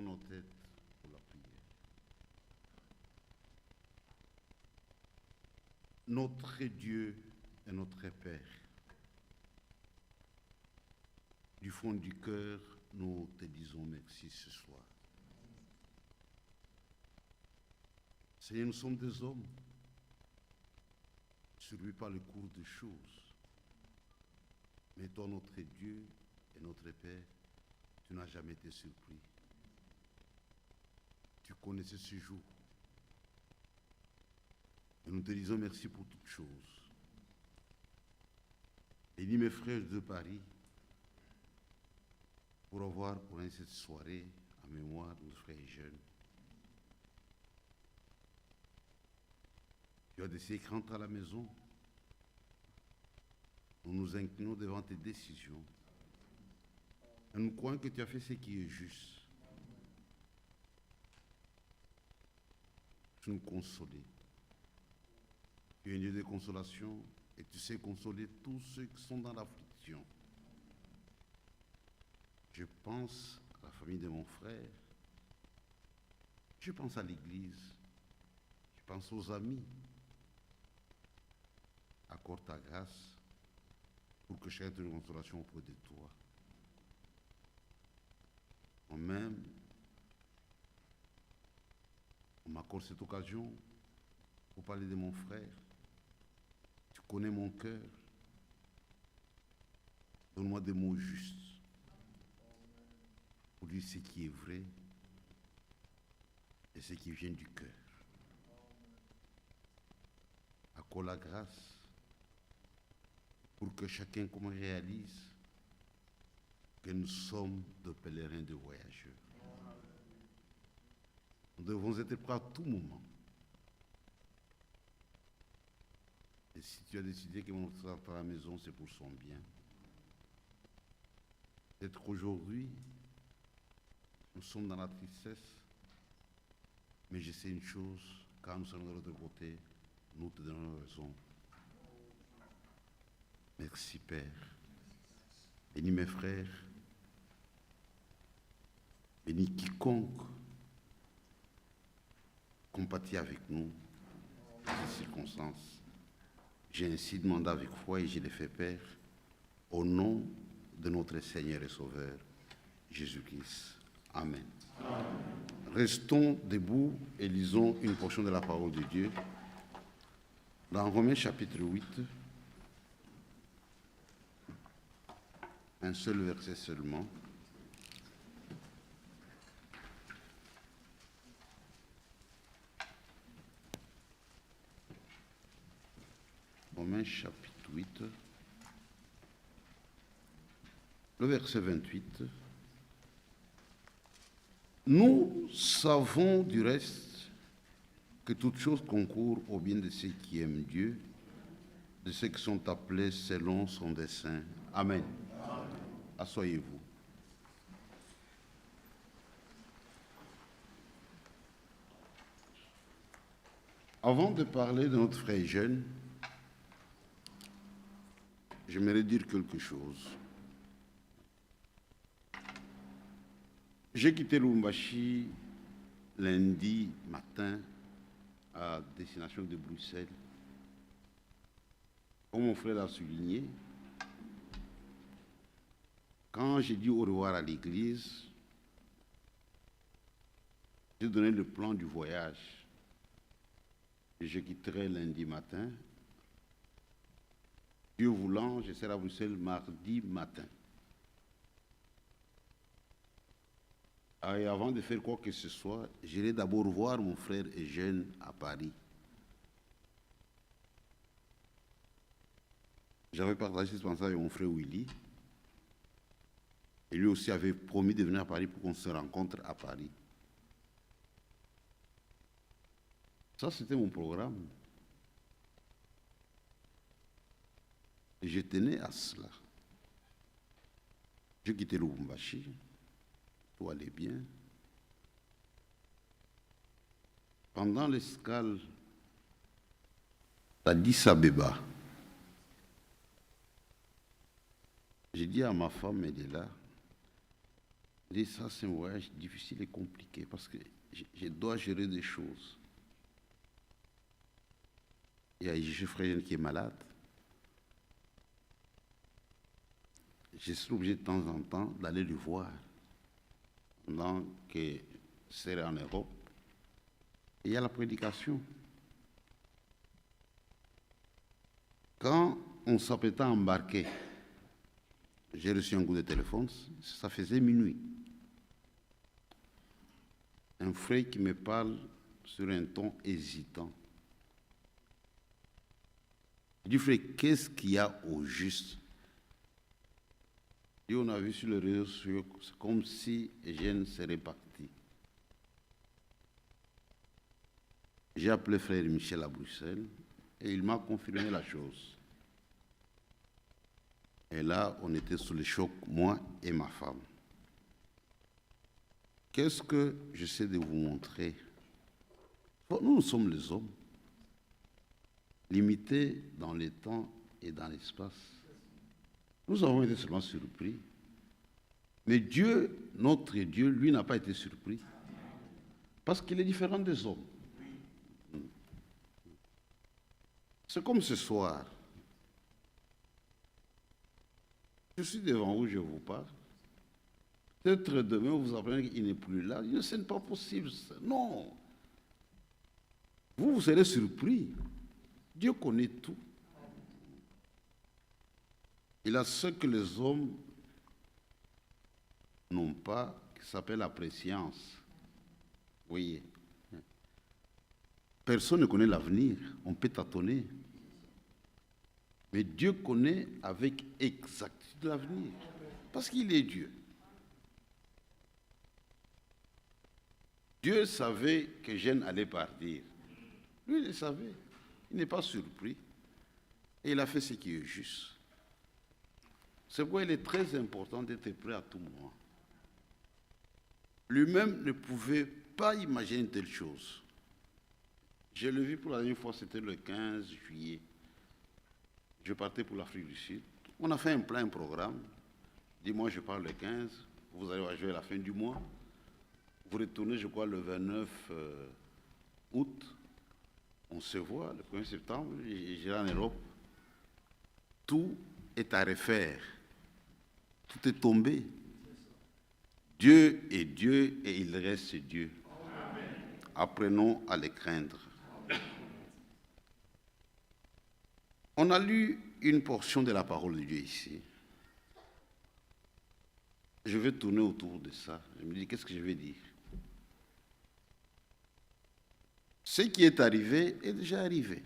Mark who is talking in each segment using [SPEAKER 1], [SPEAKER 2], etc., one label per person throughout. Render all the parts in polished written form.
[SPEAKER 1] Inclinons nos têtes pour la prière. Notre Dieu et notre Père, du fond du cœur, nous te disons merci ce soir. Seigneur, nous sommes des hommes, surpris par le cours des choses. Mais toi, notre Dieu et notre Père, tu n'as jamais été surpris. Tu connaissais ce jour. Et nous te disons merci pour toutes choses. Bénis mes frères de Paris pour avoir pour cette soirée en mémoire de nos frères jeunes. Tu as décidé de rentrer à la maison. Nous nous inclinons devant tes décisions. Et nous croyons que tu as fait ce qui est juste. Tu nous consoler. Tu es un Dieu de consolation et tu sais consoler tous ceux qui sont dans l'affliction. Je pense à la famille de mon frère. Je pense à l'église. Je pense aux amis. Accorde ta grâce pour que chacun ait une consolation auprès de toi. Moi-même, on m'accorde cette occasion pour parler de mon frère. Tu connais mon cœur. Donne-moi des mots justes pour dire ce qui est vrai et ce qui vient du cœur. Accorde la grâce pour que chacun comme réalise que nous sommes de pèlerins, de voyageurs. Nous devons être prêts à tout moment. Et si tu as décidé que mon frère rentre à la maison, c'est pour son bien. Peut-être qu'aujourd'hui, nous sommes dans la tristesse, mais je sais une chose, quand nous sommes de l'autre côté, nous te donnons raison. Merci Père. Bénis mes frères. Bénis quiconque compatit avec nous dans ces circonstances. J'ai ainsi demandé avec foi et je l'ai fait, Père, au nom de notre Seigneur et Sauveur, Jésus-Christ. Amen. Amen. Restons debout et lisons une portion de la parole de Dieu. Dans Romains chapitre 8, un seul verset seulement. Romains chapitre 8, le verset 28. Nous savons du reste que toutes choses concourent au bien de ceux qui aiment Dieu, de ceux qui sont appelés selon son dessein. Amen. Asseyez-vous. Avant de parler de notre frère jeune, j'aimerais dire quelque chose. J'ai quitté Lubumbashi lundi matin à destination de Bruxelles. Comme mon frère l'a souligné, quand j'ai dit au revoir à l'église, j'ai donné le plan du voyage. Et je quitterai lundi matin. Dieu voulant, je serai à Bruxelles mardi matin. Et avant de faire quoi que ce soit, j'irai d'abord voir mon frère Eugène à Paris. J'avais partagé ce pensée avec mon frère Willy. Et lui aussi avait promis de venir à Paris pour qu'on se rencontre à Paris. Ça, c'était mon programme. Et je tenais à cela. J'ai quitté Lubumbashi. Tout allait bien. Pendant l'escale d'Addis Abeba, j'ai dit à ma femme, elle est là, Je dis, ça, c'est un voyage difficile et compliqué parce que je dois gérer des choses. Il y a un frère qui est malade. Je suis obligé de temps en temps d'aller le voir pendant que c'est en Europe. Et il y a la prédication. Quand on s'apprêtait à embarquer, j'ai reçu un coup de téléphone, ça faisait minuit. Un frère qui me parle sur un ton hésitant. Je dis, frère, qu'est-ce qu'il y a au juste? Et on a vu sur les réseaux sociaux, c'est comme si Eugène serait parti. J'ai appelé frère Michel à Bruxelles et il m'a confirmé la chose. Et là, on était sous le choc, moi et ma femme. Qu'est-ce que j'essaie de vous montrer? Nous sommes les hommes, limités dans le temps et dans l'espace. Nous avons été seulement surpris. Mais Dieu, notre Dieu, lui n'a pas été surpris. Parce qu'il est différent des hommes. C'est comme ce soir. Je suis devant vous, je vous parle. Peut-être demain, vous apprenez qu'il n'est plus là. Ce n'est pas possible. Non. Vous serez surpris. Dieu connaît tout. Il a ce que les hommes n'ont pas, qui s'appelle la préscience. Vous voyez. Personne ne connaît l'avenir. On peut tâtonner. Mais Dieu connaît avec exactitude l'avenir. Parce qu'il est Dieu. Dieu savait que Jeanne allait partir. Lui, il le savait. Il n'est pas surpris. Et il a fait ce qui est juste. C'est pourquoi il est très important d'être prêt à tout moment. Lui-même ne pouvait pas imaginer une telle chose. Je l'ai vu pour la dernière fois, c'était le 15 juillet. Je partais pour l'Afrique du Sud. On a fait un plan, un programme. Dis-moi, je pars le 15. Vous allez jouer à la fin du mois. Vous retournez, je crois, le 29 août. On se voit le 1er septembre. J'irai en Europe. Tout est à refaire. Tout est tombé. Dieu est Dieu et il reste Dieu. Apprenons à le craindre. On a lu une portion de la parole de Dieu ici. Je vais tourner autour de ça. Je me dis, qu'est-ce que je vais dire? Ce qui est arrivé est déjà arrivé.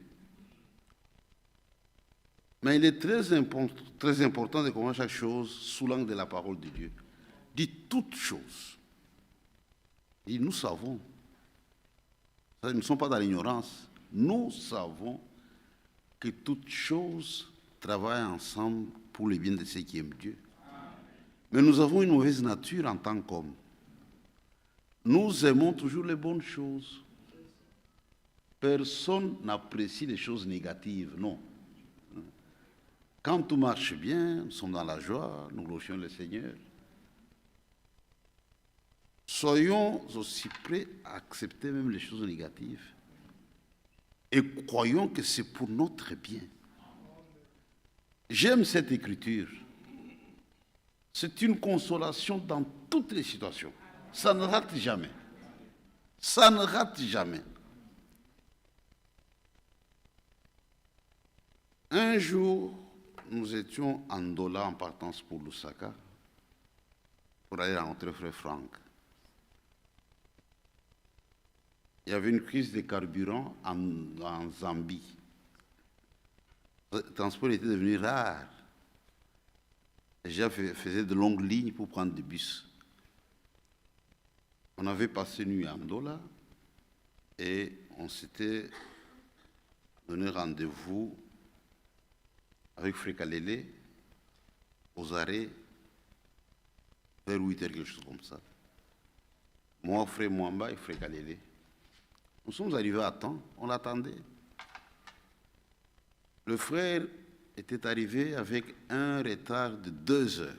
[SPEAKER 1] Mais il est très important de comprendre chaque chose sous l'angle de la parole de Dieu. Dit toutes choses. Et nous savons. Nous ne sommes pas dans l'ignorance. Nous savons que toutes choses travaillent ensemble pour le bien de ceux qui aiment Dieu. Mais nous avons une mauvaise nature en tant qu'hommes. Nous aimons toujours les bonnes choses. Personne n'apprécie les choses négatives, non. Quand tout marche bien, nous sommes dans la joie, nous glorifions le Seigneur. Soyons aussi prêts à accepter même les choses négatives. Et croyons que c'est pour notre bien. J'aime cette écriture. C'est une consolation dans toutes les situations. Ça ne rate jamais. Ça ne rate jamais. Un jour, nous étions en Ndola en partance pour Lusaka pour aller rencontrer frère Franck. Il y avait une crise de carburant en Zambie. Le transport était devenu rare. Les gens faisaient de longues lignes pour prendre des bus. On avait passé nuit à Ndola et on s'était donné rendez-vous avec Frère Kalele aux arrêts vers 8 heures, quelque chose comme ça. Moi, Frère Mwamba et Frère Kalele. Nous sommes arrivés à temps, on l'attendait. Le frère était arrivé avec un retard de 2 heures.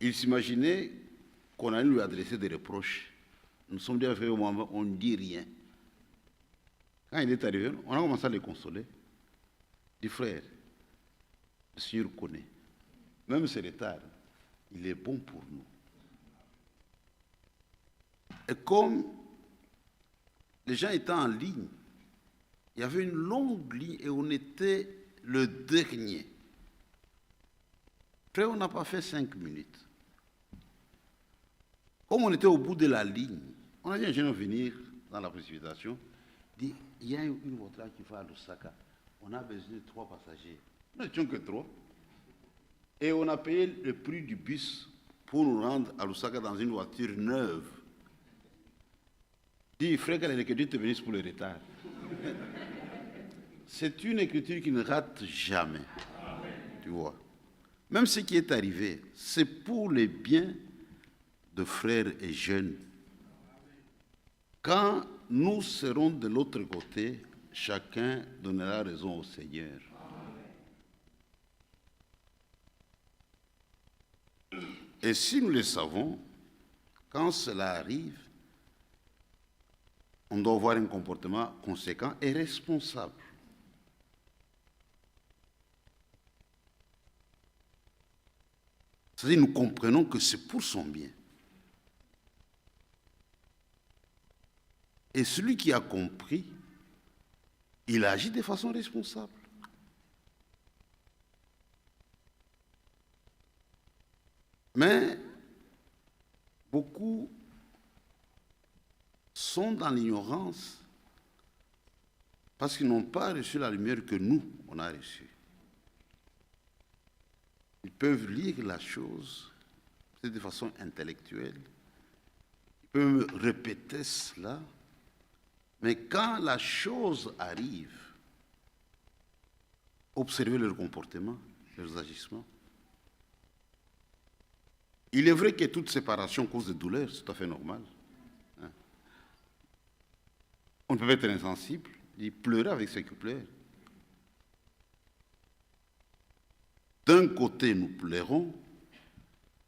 [SPEAKER 1] Il s'imaginait qu'on allait lui adresser des reproches. Nous sommes déjà fait au moment où on ne dit rien. Quand il est arrivé, on a commencé à le consoler. Il dit, frère, le Seigneur connaît. Même ce retard, il est bon pour nous. Et comme les gens étaient en ligne, il y avait une longue ligne et on était le dernier. Après, on n'a pas fait 5 minutes. Comme on était au bout de la ligne, on a dit à un jeune venir dans la précipitation, dit, il y a une voiture qui va à Lusaka, on a besoin de 3 passagers. Nous n'étions que 3. Et on a payé le prix du bus pour nous rendre à Lusaka dans une voiture neuve. Dit, frère, que l'écriture te bénisse pour le retard. C'est une écriture qui ne rate jamais. Amen. Tu vois. Même ce qui est arrivé, c'est pour le bien de frères et jeunes. Quand nous serons de l'autre côté, chacun donnera raison au Seigneur. Et si nous le savons, quand cela arrive, on doit avoir un comportement conséquent et responsable. C'est-à-dire nous comprenons que c'est pour son bien. Et celui qui a compris, il agit de façon responsable. Mais beaucoup sont dans l'ignorance parce qu'ils n'ont pas reçu la lumière que nous, on a reçue. Ils peuvent lire la chose de façon intellectuelle, ils peuvent répéter cela, mais quand la chose arrive, observez leur comportement, leurs agissements. Il est vrai que toute séparation cause de douleur, c'est tout à fait normal. On ne peut pas être insensible, il pleurait avec ceux qui pleurent. D'un côté, nous pleurons,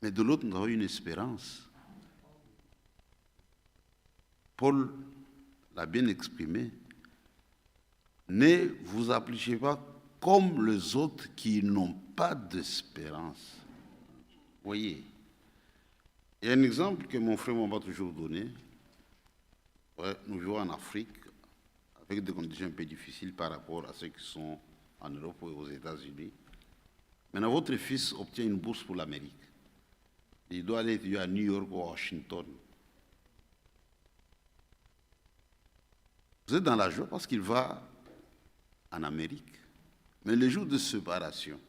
[SPEAKER 1] mais de l'autre, nous avons une espérance. Paul l'a bien exprimé. Ne vous approchez pas comme les autres qui n'ont pas d'espérance. Voyez, il y a un exemple que mon frère m'a toujours donné. Ouais, nous vivons en Afrique avec des conditions un peu difficiles par rapport à ceux qui sont en Europe ou aux États-Unis. Maintenant, votre fils obtient une bourse pour l'Amérique. Il doit aller étudier à New York ou à Washington. Vous êtes dans la joie parce qu'il va en Amérique. Mais le jour de séparation,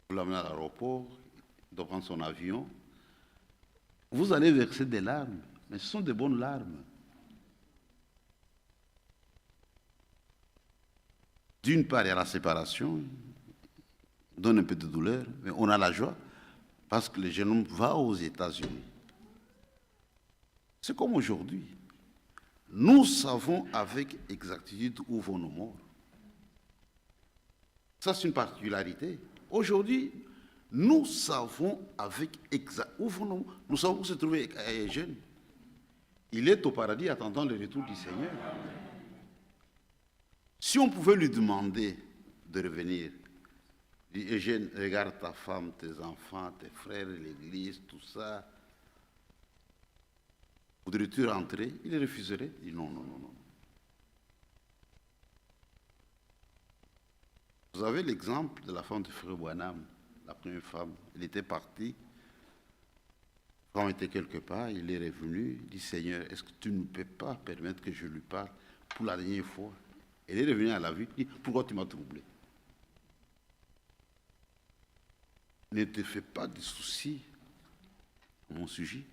[SPEAKER 1] vous l'amenez à l'aéroport, il doit prendre son avion, vous allez verser des larmes, mais ce sont de bonnes larmes. D'une part, il y a la séparation, donne un peu de douleur, mais on a la joie parce que le jeune homme va aux États-Unis. C'est comme aujourd'hui. Nous savons avec exactitude où vont nos morts. Ça, c'est une particularité. Aujourd'hui, nous savons avec exact où vont nos morts. Nous savons où se trouver un jeune. Il est au paradis attendant le retour du Seigneur. Si on pouvait lui demander de revenir, dit Eugène, regarde ta femme, tes enfants, tes frères, l'église, tout ça. Voudrais-tu rentrer? Il refuserait. Il dit non, non, non, non. Vous avez l'exemple de la femme de Frère Branham, la première femme. Elle était partie. Quand on était quelque part, il est revenu, il dit Seigneur, est-ce que tu ne peux pas permettre que je lui parle pour la dernière fois? Elle est revenue à la vie, il dit pourquoi tu m'as troublé? Ne te fais pas de soucis à mon sujet.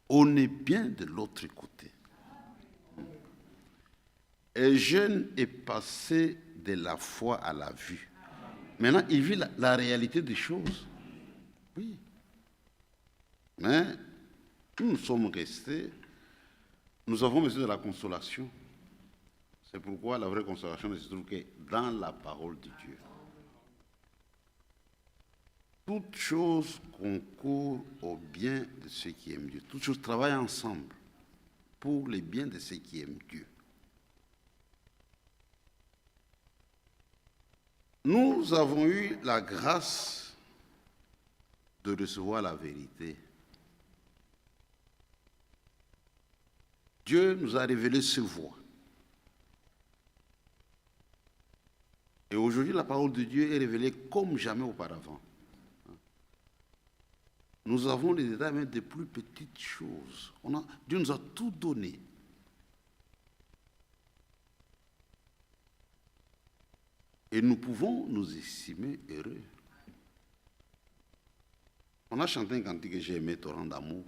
[SPEAKER 1] On est bien de l'autre côté. Un jeune est passé de la foi à la vue. Maintenant, il vit la réalité des choses. Oui. Mais nous sommes restés, nous avons besoin de la consolation. C'est pourquoi la vraie consolation ne se trouve que dans la parole de Dieu. Toutes choses concourent au bien de ceux qui aiment Dieu. Toutes choses travaillent ensemble pour le bien de ceux qui aiment Dieu. Nous avons eu la grâce de recevoir la vérité. Dieu nous a révélé ses voies. Et aujourd'hui, la parole de Dieu est révélée comme jamais auparavant. Nous avons les détails même des plus petites choses. Dieu nous a tout donné. Et nous pouvons nous estimer heureux. On a chanté un cantique que j'ai aimé, Torrent d'amour.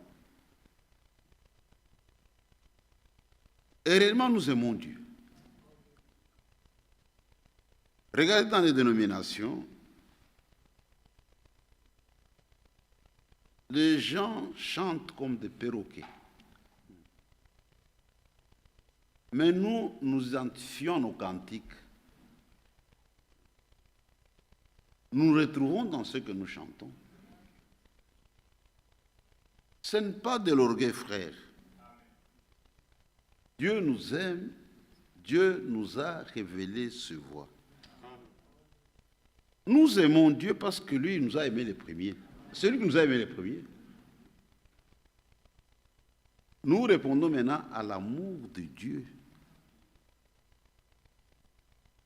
[SPEAKER 1] Et réellement, nous aimons Dieu. Regardez dans les dénominations, les gens chantent comme des perroquets. Mais nous identifions nos cantiques. Nous retrouvons dans ce que nous chantons. Ce n'est pas de l'orgueil, frère. Dieu nous aime, Dieu nous a révélé ses voies. Nous aimons Dieu parce que lui, il nous a aimés les premiers. C'est lui qui nous a aimés les premiers. Nous répondons maintenant à l'amour de Dieu.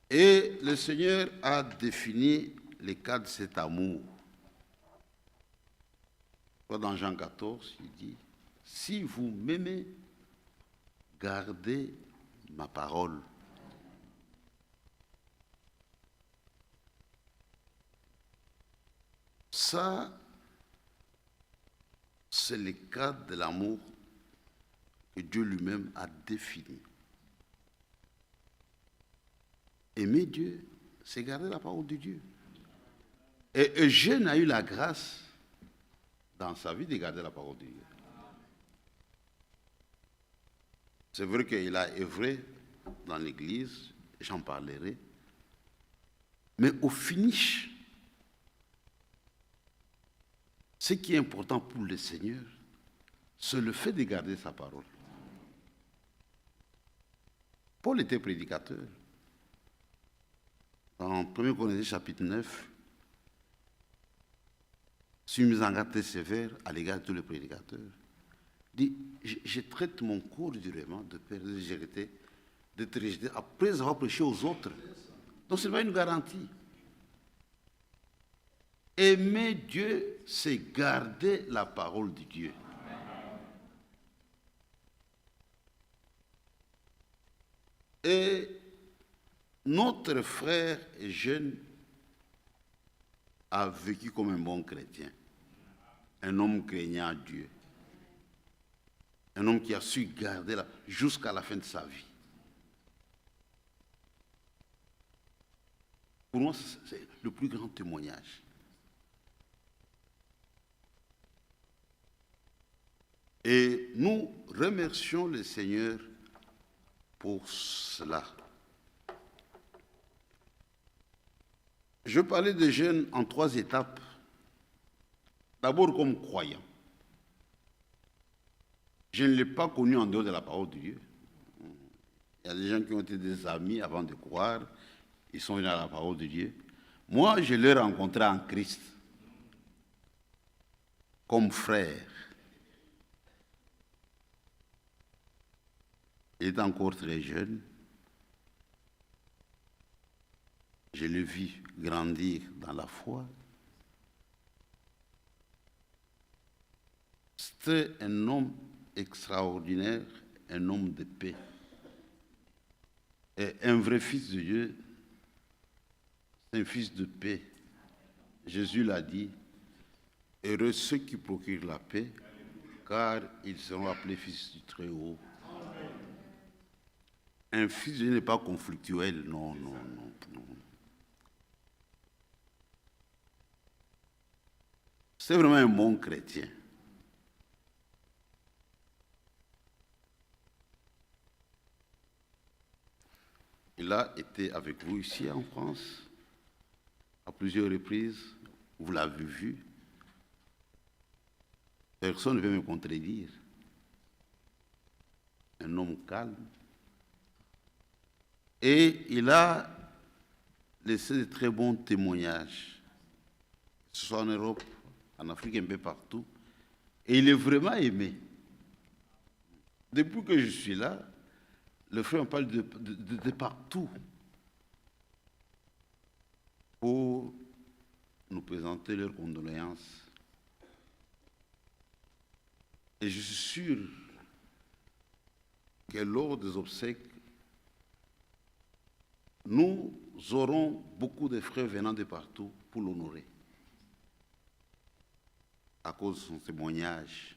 [SPEAKER 1] Et le Seigneur a défini les cas de cet amour. Dans Jean 14, il dit, si vous m'aimez, gardez ma parole. Ça, c'est le cadre de l'amour que Dieu lui-même a défini. Aimer Dieu, c'est garder la parole de Dieu. Et Eugène a eu la grâce dans sa vie de garder la parole de Dieu. C'est vrai qu'il a œuvré dans l'église, j'en parlerai. Mais au finish, ce qui est important pour le Seigneur, c'est le fait de garder sa parole. Paul était prédicateur. Dans 1 Corinthiens chapitre 9, c'est une mise en garde très sévère à l'égard de tous les prédicateurs. Il dit, je traite mon corps durement de perdre d'être rejeté après avoir prêché aux autres. Donc ce n'est pas une garantie. Aimer Dieu, c'est garder la parole de Dieu. Et notre frère jeune a vécu comme un bon chrétien, un homme craignant Dieu, un homme qui a su garder jusqu'à la fin de sa vie. Pour moi, c'est le plus grand témoignage. Et nous remercions le Seigneur pour cela. Je parlais des jeunes en 3 étapes. D'abord comme croyants. Je ne l'ai pas connu en dehors de la parole de Dieu. Il y a des gens qui ont été des amis avant de croire. Ils sont venus à la parole de Dieu. Moi, je l'ai rencontré en Christ. Comme frère. Il est encore très jeune. Je l'ai vu grandir dans la foi. C'était un homme extraordinaire, un homme de paix. Et un vrai fils de Dieu, c'est un fils de paix. Jésus l'a dit, heureux ceux qui procurent la paix, car ils seront appelés fils du Très-Haut. Un fils de Dieu n'est pas conflictuel, non, non, non, non. C'est vraiment un bon chrétien. Il a été avec vous ici en France, à plusieurs reprises. Vous l'avez vu. Personne ne peut me contredire. Un homme calme. Et il a laissé de très bons témoignages, que ce soit en Europe, en Afrique, un peu partout. Et il est vraiment aimé. Depuis que je suis là, le frère me parle de partout pour nous présenter leurs condoléances. Et je suis sûr que lors des obsèques, nous aurons beaucoup de frères venant de partout pour l'honorer, à cause de son témoignage.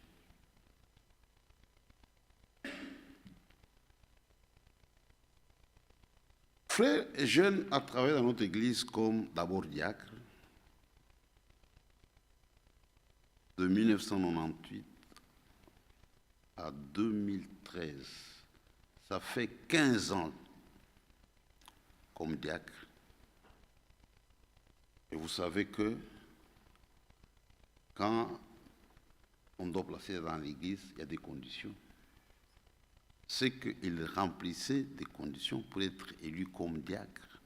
[SPEAKER 1] Frère et jeune a travaillé dans notre église comme d'abord diacre, de 1998 à 2013. Ça fait 15 ans comme diacre. Et vous savez que quand on doit placer dans l'église, il y a des conditions. C'est qu'il remplissait des conditions pour être élu comme diacre.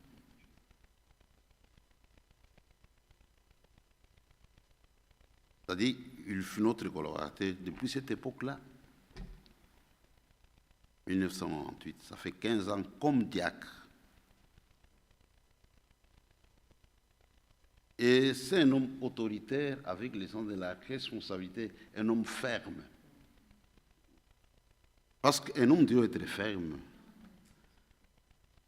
[SPEAKER 1] C'est-à-dire, il fut notre collaborateur depuis cette époque-là. 1998, ça fait 15 ans comme diacre. Et c'est un homme autoritaire avec le sens de la responsabilité, un homme ferme. Parce qu'un homme doit être ferme.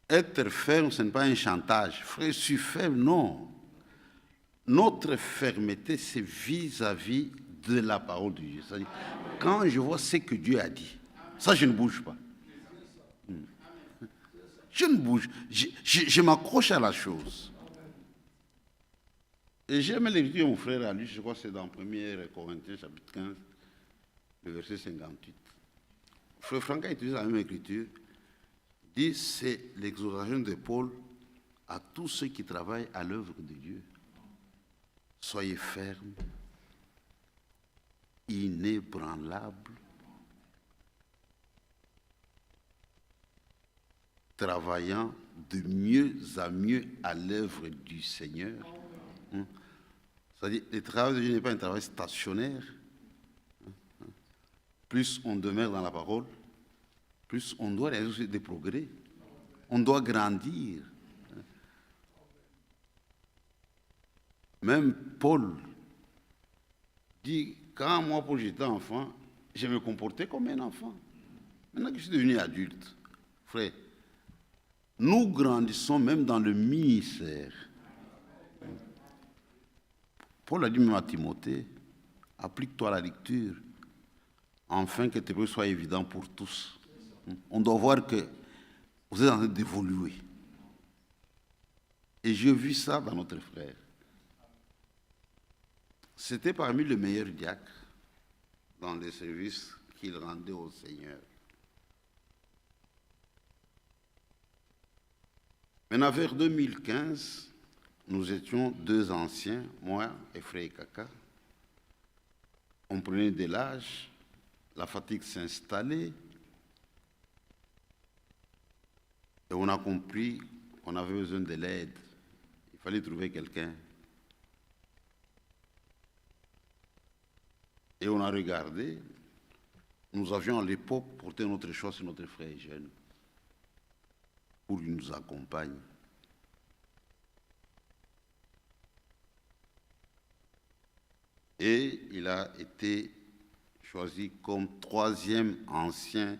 [SPEAKER 1] Être ferme, ce n'est pas un chantage. Frère, je suis ferme, non. Notre fermeté, c'est vis-à-vis de la parole de Dieu. C'est-à-dire, quand je vois ce que Dieu a dit, ça, je ne bouge pas. Je ne bouge. Je m'accroche à la chose. Et j'aime l'écriture, mon frère a lu, je crois que c'est dans 1 Corinthiens, chapitre 15, le verset 58. Frère Franck a utilisé la même écriture, dit c'est l'exhortation de Paul à tous ceux qui travaillent à l'œuvre de Dieu. Soyez fermes, inébranlables, travaillant de mieux à mieux à l'œuvre du Seigneur. C'est-à-dire, le travail de Dieu n'est pas un travail stationnaire. Plus on demeure dans la parole, plus on doit réaliser des progrès. On doit grandir. Même Paul dit, quand moi, Paul, j'étais enfant, je me comportais comme un enfant. Maintenant que je suis devenu adulte, frère, nous grandissons même dans le ministère. Paul a dit même à Timothée, applique-toi à la lecture, afin que tes preuves soient évidentes pour tous. On doit voir que vous êtes en train d'évoluer. Et j'ai vu ça dans notre frère. C'était parmi les meilleurs diacres dans les services qu'il rendait au Seigneur. Maintenant, vers 2015, nous étions deux anciens, moi et frère Kaka. On prenait de l'âge, la fatigue s'installait, et on a compris qu'on avait besoin de l'aide. Il fallait trouver quelqu'un. Et on a regardé. Nous avions à l'époque porté notre choix sur notre frère jeune pour qu'il nous accompagne. Et il a été choisi comme troisième ancien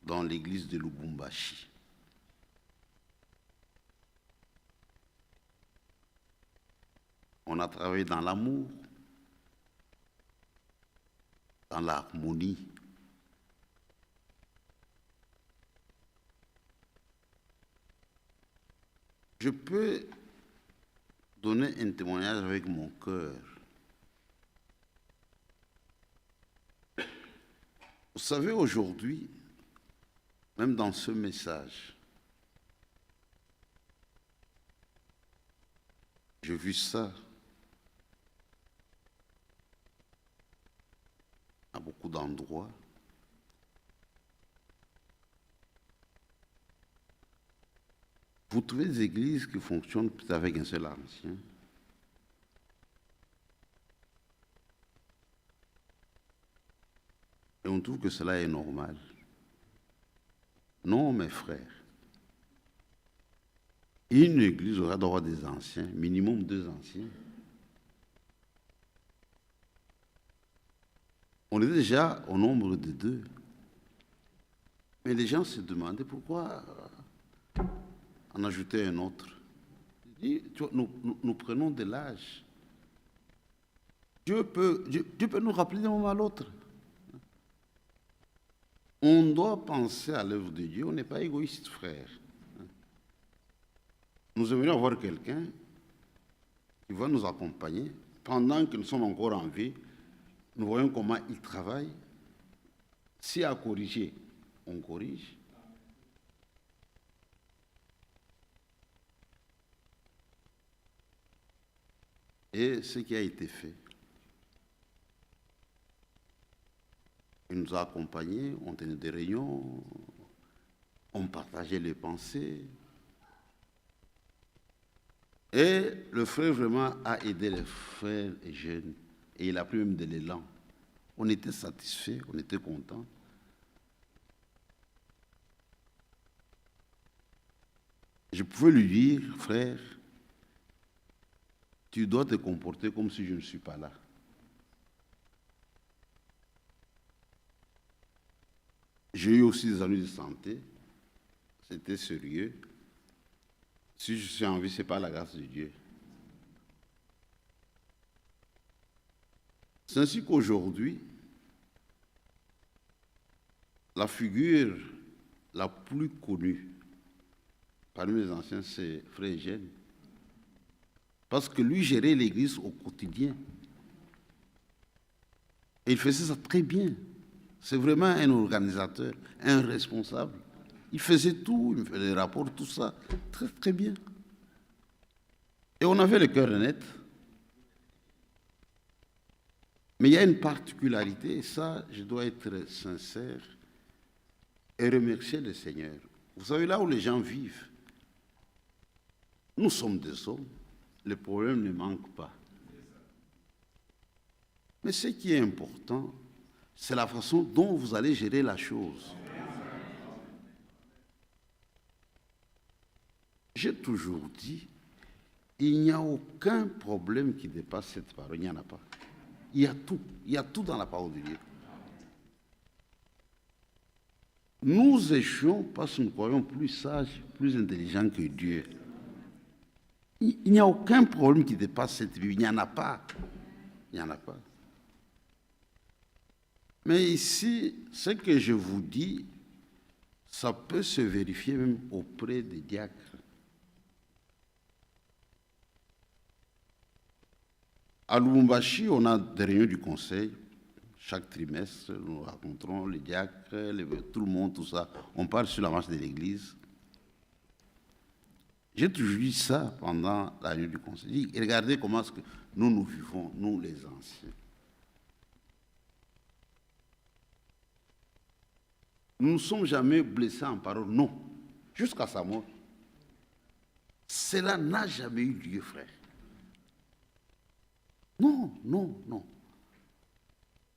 [SPEAKER 1] dans l'église de Lubumbashi. On a travaillé dans l'amour, dans l'harmonie. Je peux donner un témoignage avec mon cœur. Vous savez, aujourd'hui, même dans ce message, j'ai vu ça. beaucoup d'endroits. Vous trouvez des églises qui fonctionnent peut-être avec un seul ancien. Et on trouve que cela est normal. Non, mes frères. Une église aura d'avoir des anciens, minimum 2 anciens. On est déjà au nombre de 2. Mais les gens se demandaient pourquoi en ajouter un autre. Nous prenons de l'âge. Dieu peut nous rappeler d'un moment à l'autre. On doit penser à l'œuvre de Dieu. On n'est pas égoïste, frère. Nous aimerions avoir quelqu'un qui va nous accompagner pendant que nous sommes encore en vie. Nous voyons comment il travaille. S'il y a à corriger, on corrige. Et ce qui a été fait, il nous a accompagnés, on tenait des réunions, on partageait les pensées. Et le frère vraiment a aidé les frères et jeunes. Et il a pris même de l'élan. On était satisfaits, on était contents. Je pouvais lui dire, frère, tu dois te comporter comme si je ne suis pas là. J'ai eu aussi des ennuis de santé. C'était sérieux. Si je suis en vie, ce n'est pas la grâce de Dieu. C'est ainsi qu'aujourd'hui, la figure la plus connue parmi les anciens, c'est Frère Eugène. Parce que lui gérait l'église au quotidien. Et il faisait ça très bien. C'est vraiment un organisateur, un responsable. Il faisait tout, il faisait les rapports, tout ça, très très bien. Et on avait le cœur net. Mais il y a une particularité, et ça, je dois être sincère et remercier le Seigneur. Vous savez, là où les gens vivent, nous sommes des hommes, les problèmes ne manquent pas. Mais ce qui est important, c'est la façon dont vous allez gérer la chose. J'ai toujours dit, il n'y a aucun problème qui dépasse cette parole, il n'y en a pas. Il y a tout dans la parole de Dieu. Nous échouons parce que nous croyons plus sages, plus intelligents que Dieu. Il n'y a aucun problème qui dépasse cette Bible, il n'y en a pas. Il n'y en a pas. Mais ici, ce que je vous dis, ça peut se vérifier même auprès des diacres. À Lubumbashi, on a des réunions du conseil. Chaque trimestre, nous rencontrons les diacres, tout le monde, tout ça. On parle sur la marche de l'église. J'ai toujours dit ça pendant la réunion du conseil. Et regardez comment est-ce que nous vivons, nous les anciens. Nous ne sommes jamais blessés en parole, non, jusqu'à sa mort. Cela n'a jamais eu lieu, frère. Non, non, non.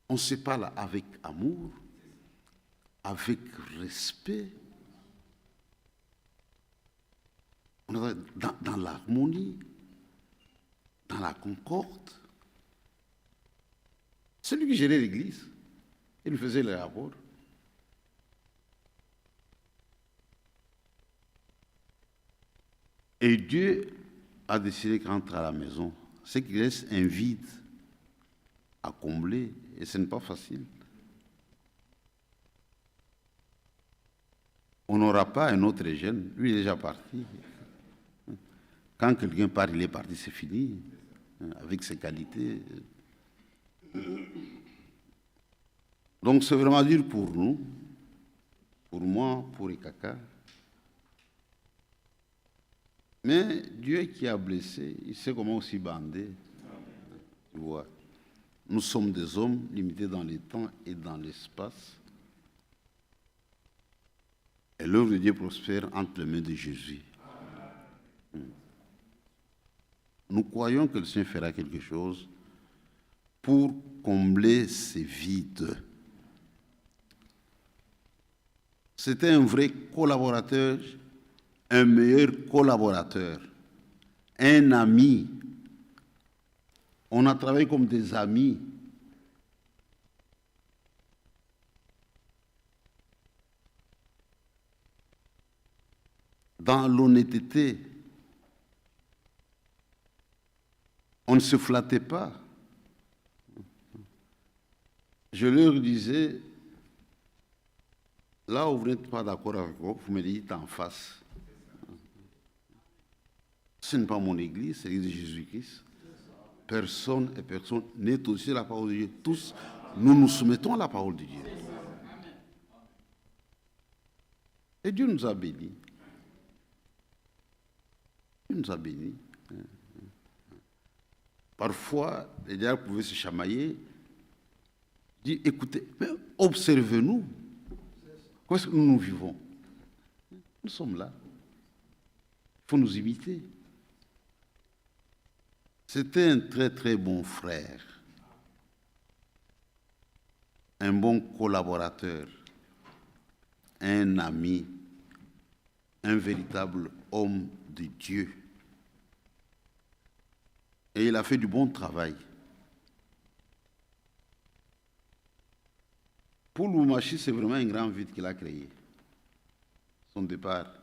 [SPEAKER 1] On se parle avec amour, avec respect, on est dans l'harmonie, dans la concorde. C'est lui qui gérait l'église. Il lui faisait les rapports. Et Dieu a décidé qu'il rentre à la maison. C'est qu'il laisse un vide à combler. Et ce n'est pas facile. On n'aura pas un autre jeune. Lui, il est déjà parti. Quand quelqu'un part, il est parti, c'est fini. Avec ses qualités. Donc, c'est vraiment dur pour nous, pour moi, pour Ekaka. Mais Dieu qui a blessé, il sait comment aussi bander. Tu vois. Nous sommes des hommes limités dans le temps et dans l'espace. Et l'œuvre de Dieu prospère entre les mains de Jésus. Nous croyons que le Seigneur fera quelque chose pour combler ces vides. C'était un vrai collaborateur, un meilleur collaborateur, un ami. On a travaillé comme des amis. Dans l'honnêteté, on ne se flattait pas. Je leur disais, là où vous n'êtes pas d'accord avec moi, vous me dites en face. Ce n'est pas mon église, c'est l'église de Jésus-Christ. Personne et personne n'est aussi la parole de Dieu. Tous, nous nous soumettons à la parole de Dieu. Et Dieu nous a bénis. Dieu nous a bénis. Parfois, les diables pouvaient se chamailler. Dit, écoutez, observez-nous. Comment est-ce que nous vivons? Nous sommes là. Il faut nous imiter. C'était un très très bon frère, un bon collaborateur, un ami, un véritable homme de Dieu. Et il a fait du bon travail. Pour Lubumbashi, c'est vraiment un grand vide qu'il a créé, son départ.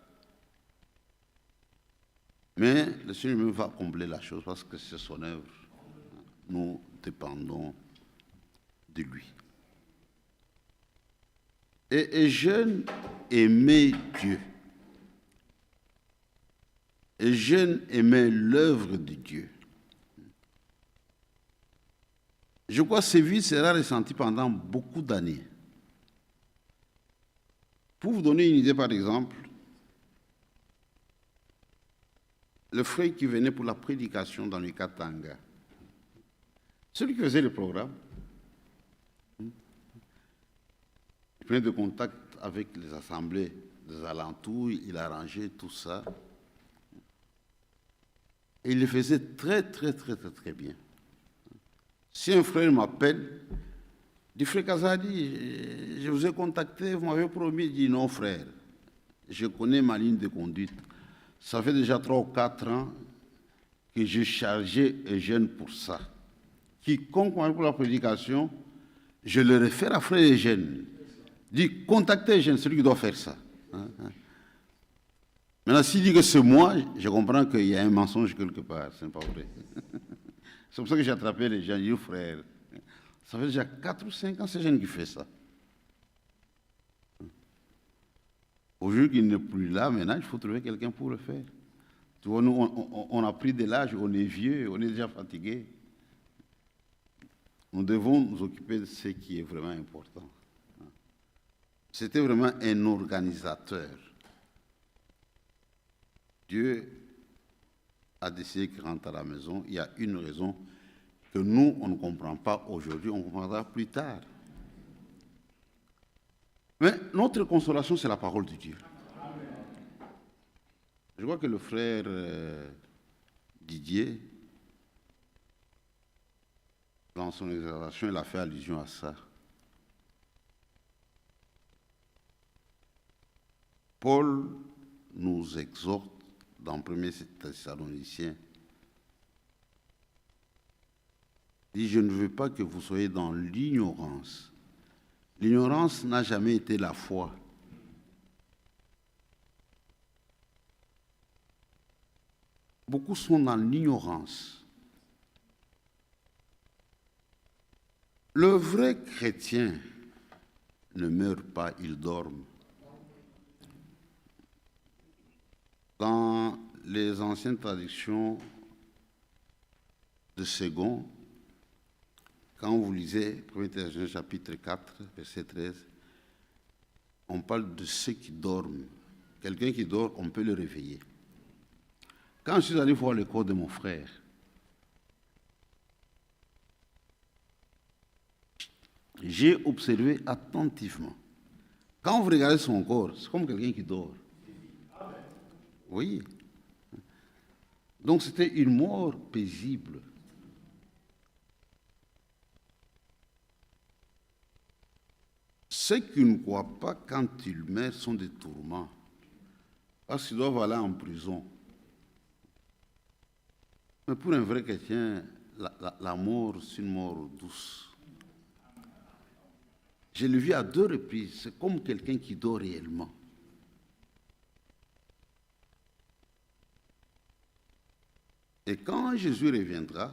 [SPEAKER 1] Mais le Seigneur même va combler la chose parce que c'est son œuvre. Nous dépendons de lui. Et Eugène aimait Dieu. Eugène aimait l'œuvre de Dieu. Je crois que ce vide sera ressenti pendant beaucoup d'années. Pour vous donner une idée, par exemple, le frère qui venait pour la prédication dans le Katanga, celui qui faisait le programme, il prenait de contact avec les assemblées des alentours, il arrangeait tout ça. Et il le faisait très, très, très, très, très bien. Si un frère m'appelle, dit, frère Kazadi, je vous ai contacté, vous m'avez promis, il dit, non frère, je connais ma ligne de conduite. Ça fait déjà 3 ou 4 ans que j'ai chargé Eugène pour ça. Quiconque m'appelle pour la prédication, je le réfère à frère Eugène. Dit, contactez Eugène, celui qui doit faire ça. Maintenant, s'il dit que c'est moi, je comprends qu'il y a un mensonge quelque part, ce n'est pas vrai. C'est pour ça que j'ai attrapé les gens, j'ai dit, frère, ça fait déjà 4 ou 5 ans, c'est Eugène qui fait ça. Aujourd'hui qu'il n'est plus là, maintenant, il faut trouver quelqu'un pour le faire. Tu vois, nous, on a pris de l'âge, on est vieux, on est déjà fatigué. Nous devons nous occuper de ce qui est vraiment important. C'était vraiment un organisateur. Dieu a décidé qu'il rentre à la maison. Il y a une raison que nous, on ne comprend pas aujourd'hui, on comprendra plus tard. Mais notre consolation, c'est la parole de Dieu. Je crois que le frère Didier, dans son exhortation, il a fait allusion à ça. Paul nous exhorte dans 1 Thessaloniciens. Il dit, je ne veux pas que vous soyez dans l'ignorance. L'ignorance n'a jamais été la foi. Beaucoup sont dans l'ignorance. Le vrai chrétien ne meurt pas, il dort. Dans les anciennes traductions de Second, quand vous lisez 1 Thessaloniciens chapitre 4, verset 13, on parle de ceux qui dorment. Quelqu'un qui dort, on peut le réveiller. Quand je suis allé voir le corps de mon frère, j'ai observé attentivement. Quand vous regardez son corps, c'est comme quelqu'un qui dort. Oui. Donc c'était une mort paisible. Ceux qui ne croient pas quand ils meurent sont des tourments, parce qu'ils doivent aller en prison. Mais pour un vrai chrétien, la mort, c'est une mort douce. Je l'ai vu à 2 reprises, c'est comme quelqu'un qui dort réellement. Et quand Jésus reviendra,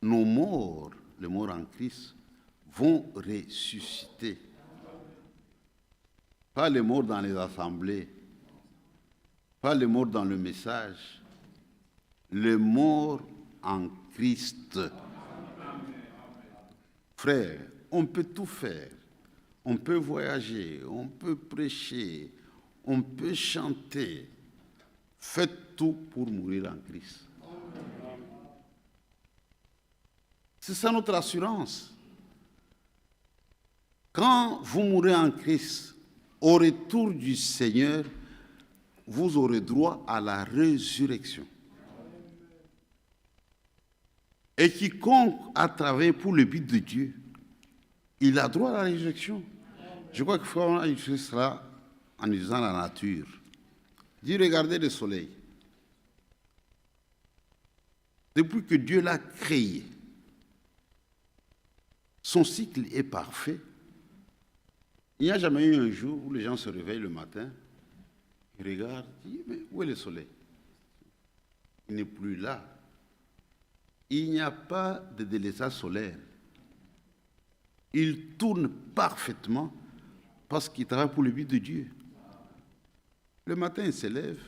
[SPEAKER 1] nos morts, les morts en Christ, vont ressusciter. Pas les morts dans les assemblées, pas les morts dans le message, les morts en Christ. Frères, on peut tout faire. On peut voyager, on peut prêcher, on peut chanter. Faites tout pour mourir en Christ. C'est ça notre assurance. Quand vous mourrez en Christ, au retour du Seigneur, vous aurez droit à la résurrection. Et quiconque a travaillé pour le but de Dieu, il a droit à la résurrection. Je crois qu'il faut utiliser cela en utilisant la nature. Dis, regardez le soleil. Depuis que Dieu l'a créé, son cycle est parfait. Il n'y a jamais eu un jour où les gens se réveillent le matin, ils regardent, ils disent, mais où est le soleil? Il n'est plus là. Il n'y a pas de délaissage solaire. Il tourne parfaitement parce qu'il travaille pour le but de Dieu. Le matin, il se lève.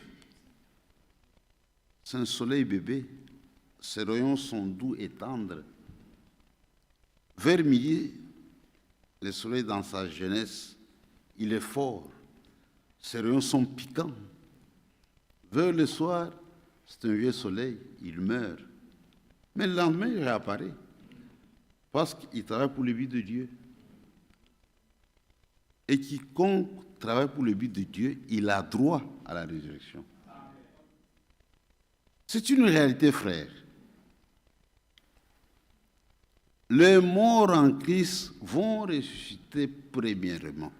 [SPEAKER 1] C'est un soleil bébé. Ses rayons sont doux et tendres. Vers midi, le soleil dans sa jeunesse, il est fort. Ses rayons sont piquants. Vers le soir, c'est un vieux soleil, il meurt. Mais le lendemain, il réapparaît. Parce qu'il travaille pour le but de Dieu. Et quiconque travaille pour le but de Dieu, il a droit à la résurrection. C'est une réalité, frère. Les morts en Christ vont ressusciter premièrement.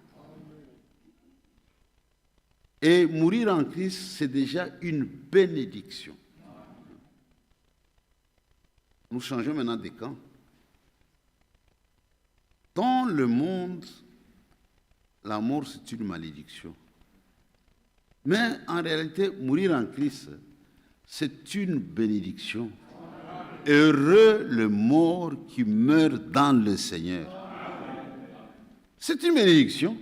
[SPEAKER 1] Et mourir en Christ, c'est déjà une bénédiction. Nous changeons maintenant de camp. Dans le monde, la mort, c'est une malédiction. Mais en réalité, mourir en Christ, c'est une bénédiction. Heureux le mort qui meurt dans le Seigneur. C'est une bénédiction.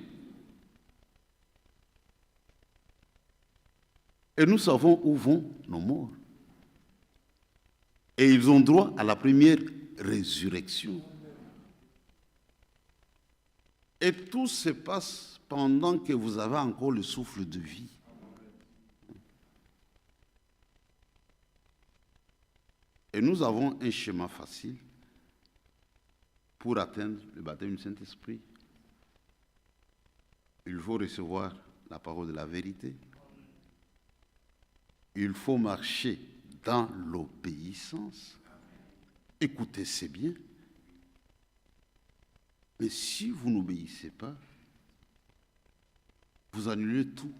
[SPEAKER 1] Et nous savons où vont nos morts. Et ils ont droit à la première résurrection. Et tout se passe pendant que vous avez encore le souffle de vie. Et nous avons un schéma facile pour atteindre le baptême du Saint-Esprit. Il faut recevoir la parole de la vérité. Il faut marcher dans l'obéissance. Écoutez, c'est bien. Mais si vous n'obéissez pas, vous annulez tout.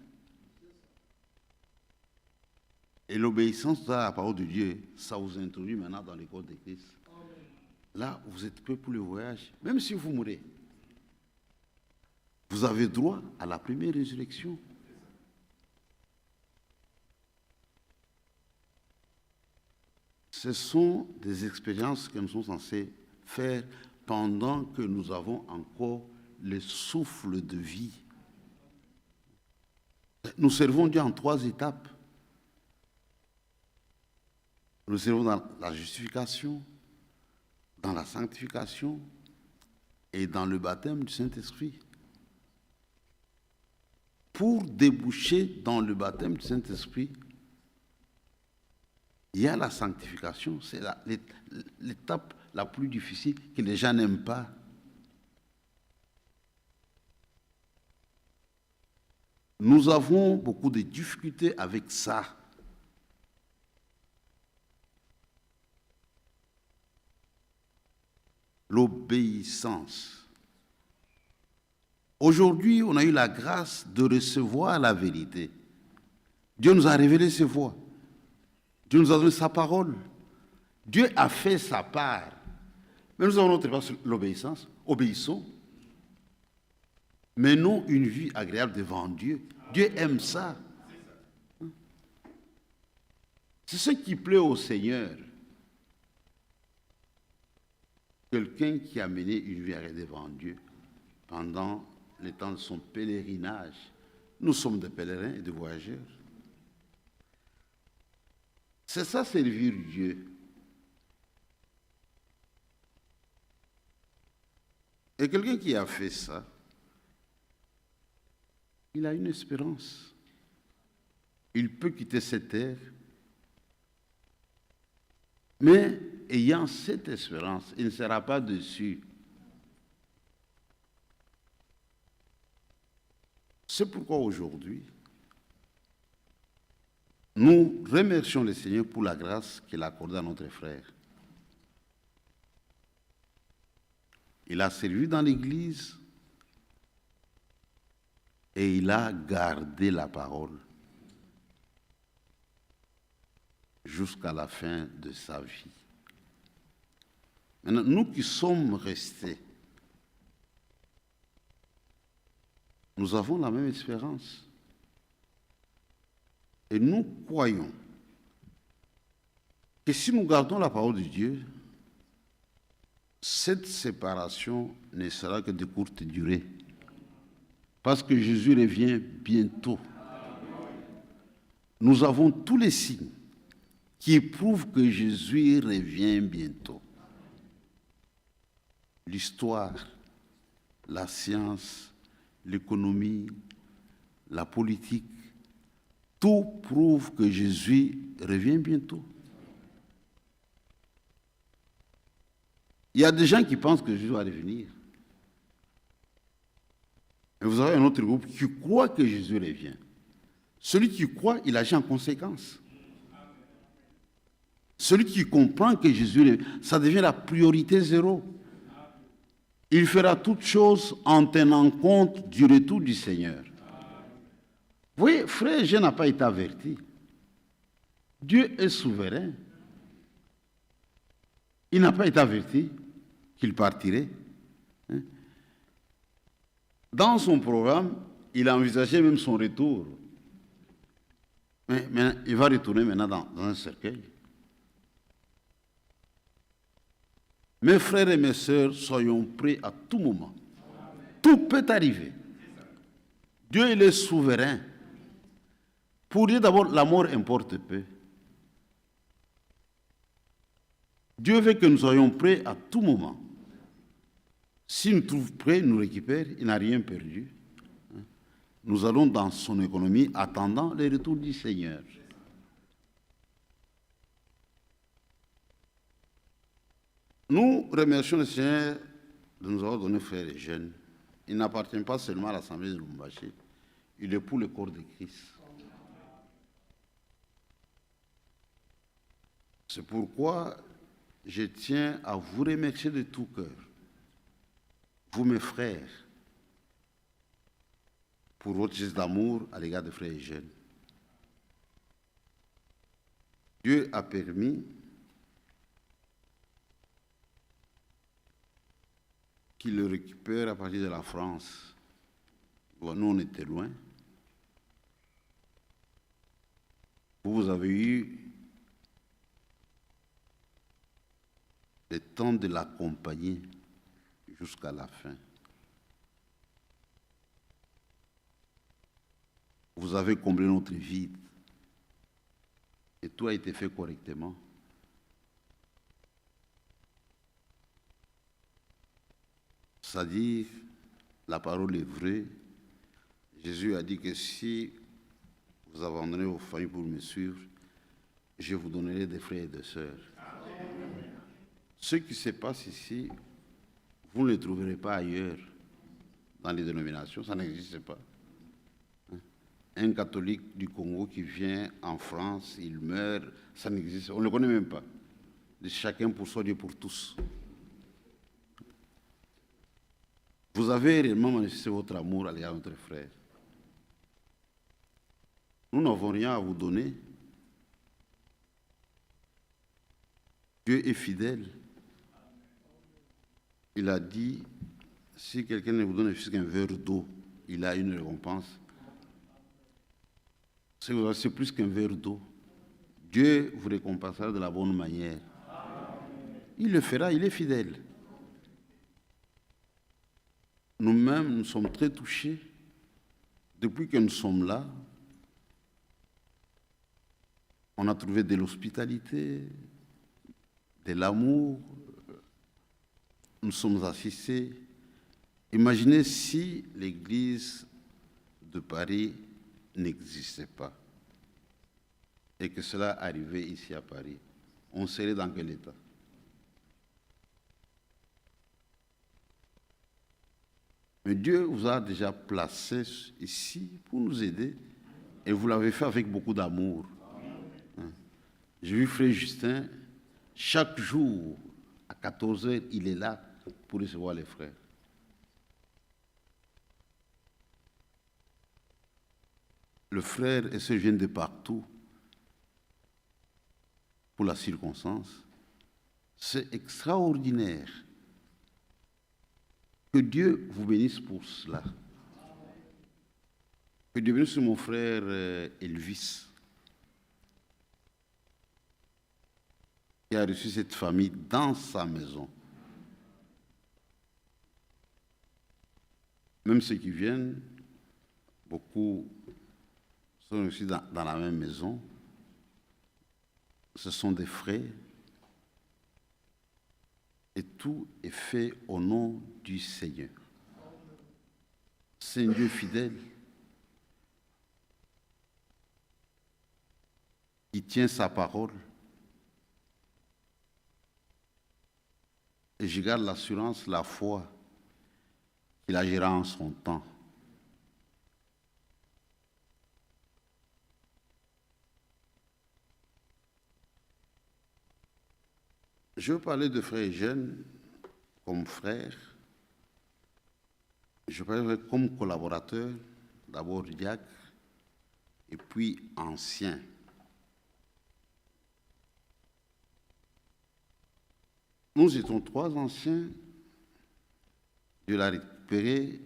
[SPEAKER 1] Et l'obéissance à la parole de Dieu, ça vous introduit maintenant dans l'école de Christ. Là, vous êtes que pour le voyage. Même si vous mourrez, vous avez droit à la première résurrection. Ce sont des expériences que nous sommes censés faire pendant que nous avons encore le souffle de vie. Nous servons Dieu en 3 étapes. Nous servons dans la justification, dans la sanctification et dans le baptême du Saint-Esprit. Pour déboucher dans le baptême du Saint-Esprit, il y a la sanctification, c'est l'étape la plus difficile que les gens n'aiment pas. Nous avons beaucoup de difficultés avec ça. L'obéissance. Aujourd'hui, on a eu la grâce de recevoir la vérité. Dieu nous a révélé ses voies. Dieu nous a donné sa parole. Dieu a fait sa part. Mais nous avons notre part sur l'obéissance. Obéissons. Menons une vie agréable devant Dieu. Dieu aime ça. C'est ce qui plaît au Seigneur. Quelqu'un qui a mené une vie agréable devant Dieu pendant le temps de son pèlerinage. Nous sommes des pèlerins et des voyageurs. C'est ça, servir Dieu. Et quelqu'un qui a fait ça, il a une espérance. Il peut quitter cette terre, mais ayant cette espérance, il ne sera pas déçu. C'est pourquoi aujourd'hui, nous remercions le Seigneur pour la grâce qu'il a accordée à notre frère. Il a servi dans l'Église et il a gardé la parole jusqu'à la fin de sa vie. Maintenant, nous qui sommes restés, nous avons la même espérance. Et nous croyons que si nous gardons la parole de Dieu, cette séparation ne sera que de courte durée. Parce que Jésus revient bientôt. Nous avons tous les signes qui prouvent que Jésus revient bientôt. L'histoire, la science, l'économie, la politique, tout prouve que Jésus revient bientôt. Il y a des gens qui pensent que Jésus va revenir. Et vous avez un autre groupe qui croit que Jésus revient. Celui qui croit, il agit en conséquence. Celui qui comprend que Jésus revient, ça devient la priorité zéro. Il fera toutes choses en tenant compte du retour du Seigneur. Vous voyez, frère, je n'ai pas été averti. Dieu est souverain. Il n'a pas été averti qu'il partirait. Dans son programme, il a envisagé même son retour. Mais il va retourner maintenant dans un cercueil. Mes frères et mes sœurs, soyons prêts à tout moment. Tout peut arriver. Dieu, il est souverain. Pour Dieu, d'abord, la mort importe peu. Dieu veut que nous soyons prêts à tout moment. S'il nous trouve prêts, il nous récupère, il n'a rien perdu. Nous allons dans son économie attendant le retour du Seigneur. Nous remercions le Seigneur de nous avoir donné frères et jeunes. Il n'appartient pas seulement à l'Assemblée de Lubumbashi, il est pour le corps de Christ. C'est pourquoi je tiens à vous remercier de tout cœur, vous mes frères, pour votre geste d'amour à l'égard des frères et jeunes. Dieu a permis qu'il le récupère à partir de la France. Bon, nous, on était loin. Vous avez eu le temps de l'accompagner jusqu'à la fin. Vous avez comblé notre vide. Et tout a été fait correctement. C'est-à-dire, la parole est vraie. Jésus a dit que si vous abandonnez vos familles pour me suivre, je vous donnerai des frères et des sœurs. Ce qui se passe ici, vous ne le trouverez pas ailleurs dans les dénominations, ça n'existe pas. Un catholique du Congo qui vient en France, il meurt, ça n'existe pas, on ne le connaît même pas. De chacun pour soi, Dieu pour tous. Vous avez réellement manifesté votre amour à l'égard de notre frère. Nous n'avons rien à vous donner. Dieu est fidèle. Il a dit, si quelqu'un ne vous donne jusqu'à un verre d'eau, il a une récompense. C'est plus qu'un verre d'eau. Dieu vous récompensera de la bonne manière. Il le fera, il est fidèle. Nous-mêmes, nous sommes très touchés. Depuis que nous sommes là, on a trouvé de l'hospitalité, de l'amour. Nous sommes assistés. Imaginez si l'Église de Paris n'existait pas et que cela arrivait ici à Paris. On serait dans quel état? Mais Dieu vous a déjà placé ici pour nous aider et vous l'avez fait avec beaucoup d'amour. J'ai vu Frère Justin, chaque jour à 14h, il est là pour recevoir les frères. Le frère et sœurs viennent de partout pour la circonstance. C'est extraordinaire. Que Dieu vous bénisse pour cela. Que Dieu bénisse mon frère Elvis, qui a reçu cette famille dans sa maison. Même ceux qui viennent, beaucoup sont aussi dans la même maison. Ce sont des frères. Et tout est fait au nom du Seigneur. C'est un Dieu fidèle qui tient sa parole. Et je garde l'assurance, la foi qu'il agira en son temps. Je veux parler de frères jeunes comme frères. Je parlerai comme collaborateur, d'abord diacre et puis ancien. Nous étions 3 anciens. Dieu l'a récupéré.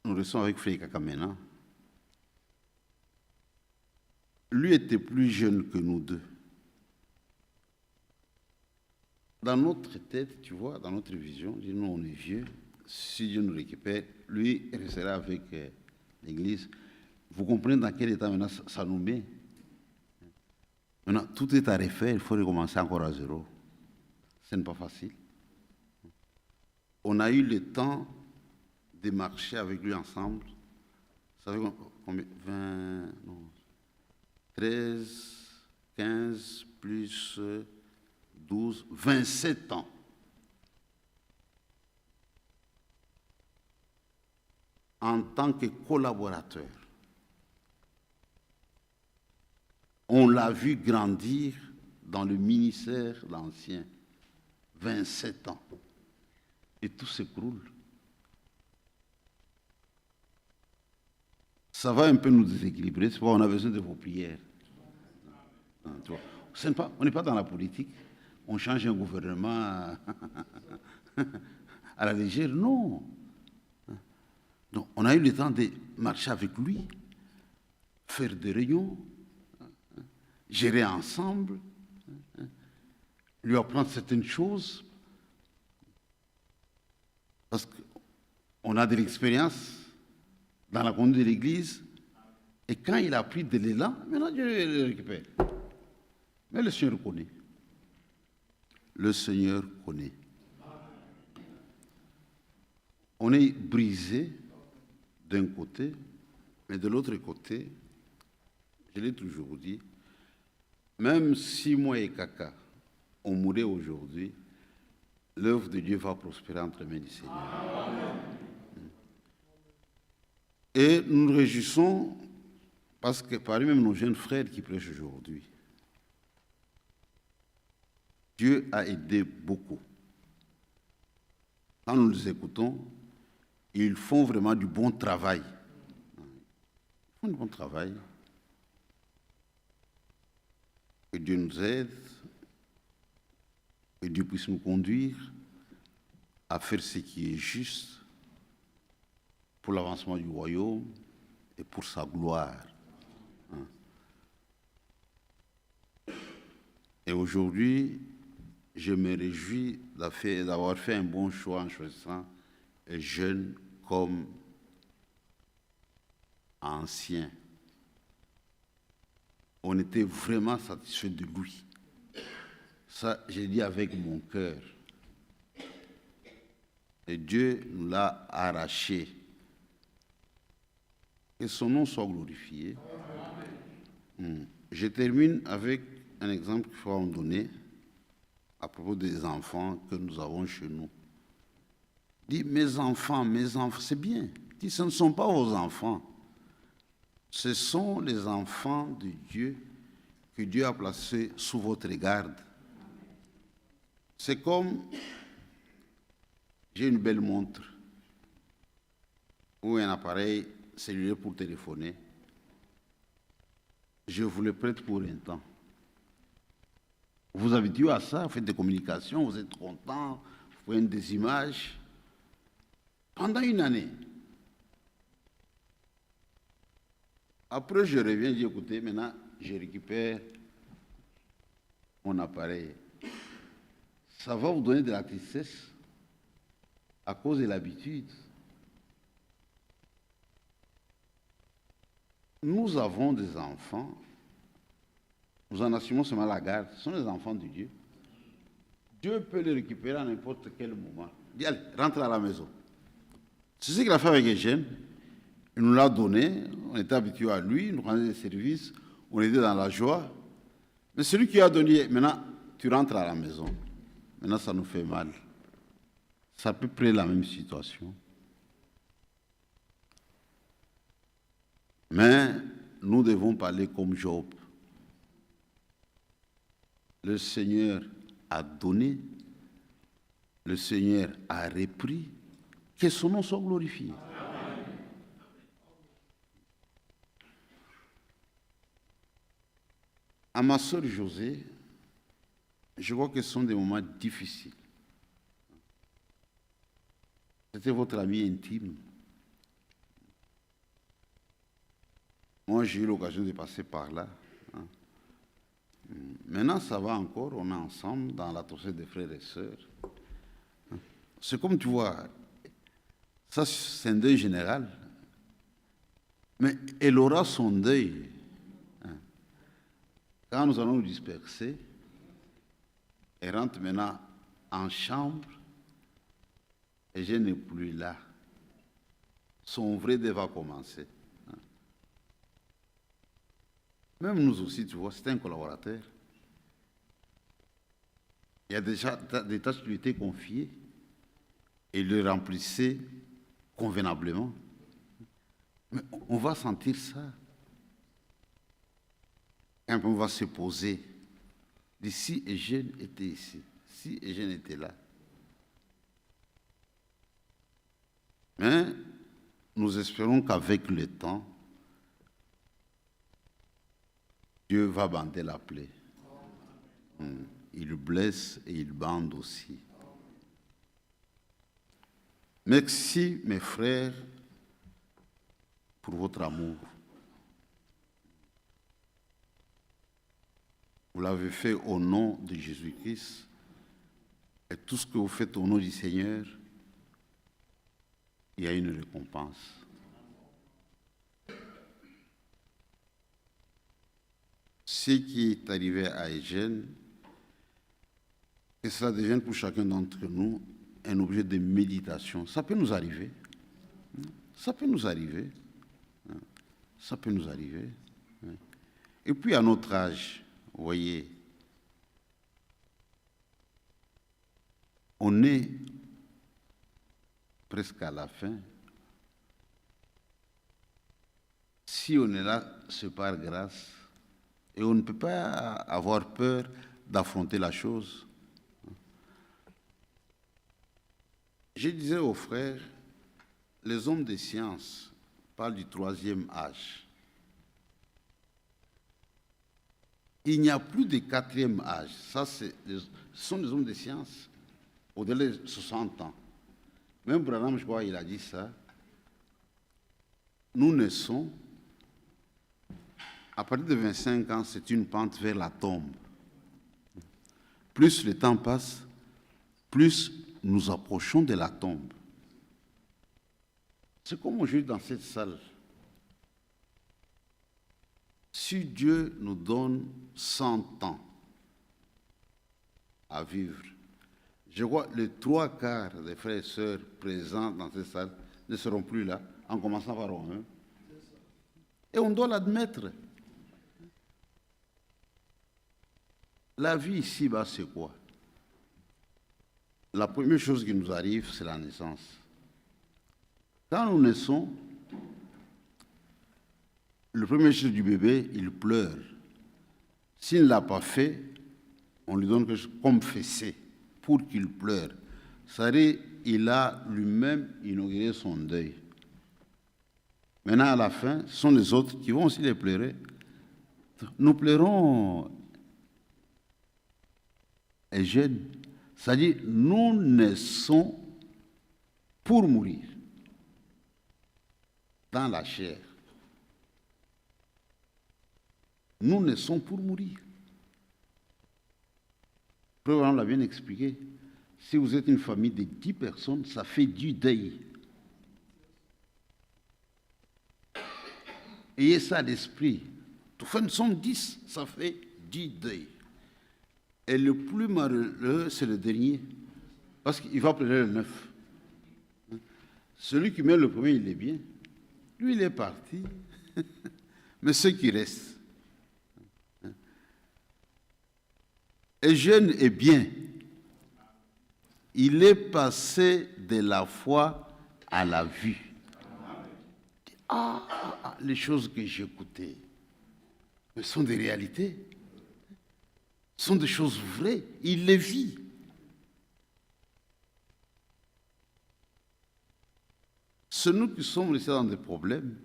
[SPEAKER 1] Nous restons avec Frère Kakamena. Lui était plus jeune que nous deux. Dans notre tête, tu vois, dans notre vision, nous on est vieux, si Dieu nous récupère, lui restera avec l'Église. Vous comprenez dans quel état maintenant ça nous met? Maintenant, tout est à refaire, il faut recommencer encore à zéro. Ce n'est pas facile. On a eu le temps de marcher avec lui ensemble. Vous savez combien? 20, non, 13, 15, plus 12, 27 ans. En tant que collaborateur. On l'a vu grandir dans le ministère l'ancien. 27 ans. Et tout s'écroule. Ça va un peu nous déséquilibrer, c'est pourquoi on a besoin de vos prières. Tu vois, on n'est pas dans la politique. On change un gouvernement à la légère, non. Donc, on a eu le temps de marcher avec lui, faire des réunions, gérer ensemble, lui apprendre certaines choses, parce qu'on a de l'expérience dans la conduite de l'Église, et quand il a pris de l'élan, maintenant Dieu le récupère. Mais le Seigneur connaît. Le Seigneur connaît. On est brisé d'un côté, mais de l'autre côté, je l'ai toujours dit, même si moi et Kaka, on mourait aujourd'hui, l'œuvre de Dieu va prospérer entre les mains du Seigneur. Amen. Et nous nous réjouissons parce que parmi même nos jeunes frères qui prêchent aujourd'hui, Dieu a aidé beaucoup. Quand nous les écoutons, ils font vraiment du bon travail. Ils font du bon travail. Que Dieu nous aide, que Dieu puisse nous conduire à faire ce qui est juste pour l'avancement du royaume et pour sa gloire. Et aujourd'hui, je me réjouis d'avoir fait un bon choix en choisissant un jeune comme ancien. On était vraiment satisfait de lui. Ça, j'ai dit avec mon cœur. Et Dieu nous l'a arraché. Que son nom soit glorifié. Je termine avec un exemple qu'il faut en donner à propos des enfants que nous avons chez nous. Dit, mes enfants, c'est bien. Dit, ce ne sont pas vos enfants. Ce sont les enfants de Dieu que Dieu a placés sous votre garde. C'est comme, j'ai une belle montre ou un appareil cellulaire pour téléphoner. Je vous le prête pour un temps. Vous habituez à ça, vous faites des communications, vous êtes content, vous prenez des images. Pendant une année. Après, je reviens, je dis, écoutez, maintenant, je récupère mon appareil. Ça va vous donner de la tristesse à cause de l'habitude. Nous avons des enfants, nous en assumons seulement la garde, ce sont les enfants de Dieu. Dieu peut les récupérer à n'importe quel moment. Il dit, allez, rentre à la maison. C'est ce qu'il a fait avec Eugène. Il nous l'a donné, on était habitués à lui, il nous rendait des services, on était dans la joie. Mais celui qui a donné, maintenant, tu rentres à la maison. Maintenant, ça nous fait mal. C'est à peu près la même situation. Mais nous devons parler comme Job. Le Seigneur a donné, le Seigneur a repris, que son nom soit glorifié. À ma sœur Josée, je crois que ce sont des moments difficiles. C'était votre ami intime. Moi, j'ai eu l'occasion de passer par là. Maintenant, ça va encore, on est ensemble dans l'atmosphère des frères et sœurs. C'est comme tu vois, ça c'est un deuil général, mais elle aura son deuil. Quand nous allons nous disperser, elle rentre maintenant en chambre et je n'ai plus là. Son vrai deuil va commencer. Même nous aussi, tu vois, c'est un collaborateur. Il y a déjà des tâches qui lui étaient confiées et il les remplissait convenablement. Mais on va sentir ça. Et on va se poser. Si Eugène était ici, si Eugène était là. Mais nous espérons qu'avec le temps, Dieu va bander la plaie. Il blesse et il bande aussi. Merci, mes frères, pour votre amour. Vous l'avez fait au nom de Jésus-Christ. Et tout ce que vous faites au nom du Seigneur, il y a une récompense. Ce qui est arrivé à Eugène, que cela devienne pour chacun d'entre nous un objet de méditation. Ça peut nous arriver. Ça peut nous arriver. Ça peut nous arriver. Et puis à notre âge, vous voyez, On est presque à la fin. Si on est là, c'est par grâce. Et on ne peut pas avoir peur d'affronter la chose. Je disais aux frères, les hommes des sciences parlent du troisième âge. Il n'y a plus de quatrième âge. Ça, ce sont des hommes des sciences au-delà de 60 ans. Même Branham, je crois, il a dit ça. Nous naissons, à partir de 25 ans, c'est une pente vers la tombe. Plus le temps passe, plus nous approchons de la tombe. C'est comme aujourd'hui dans cette salle. Si Dieu nous donne 100 ans à vivre, je crois que les 3/4 des frères et sœurs présents dans cette salle ne seront plus là, en commençant par eux. Et on doit l'admettre. La vie ici-bas, c'est quoi? La première chose qui nous arrive, c'est la naissance. Quand nous naissons, le premier jour du bébé, il pleure. S'il ne l'a pas fait, on lui donne quelque chose comme fessée pour qu'il pleure. C'est-à-dire, il a lui-même inauguré son deuil. Maintenant, à la fin, ce sont les autres qui vont aussi les pleurer. Nous pleurons et jeunes. C'est-à-dire, nous naissons pour mourir dans la chair. Nous naissons pour mourir. Le Président l'a bien expliqué. Si vous êtes une famille de 10 personnes, ça fait du deuil. Ayez ça à l'esprit. Enfin, nous sommes 10, ça fait du deuil. Et le plus malheureux, c'est le dernier. Parce qu'il va pleurer le 9. Celui qui meurt le premier, il est bien. Lui, il est parti. Mais ceux qui restent. Et jeune est bien. Il est passé de la foi à la vue. Les choses que j'écoutais, ce sont des réalités. Ce sont des choses vraies. Il les vit. C'est nous qui sommes restés dans des problèmes.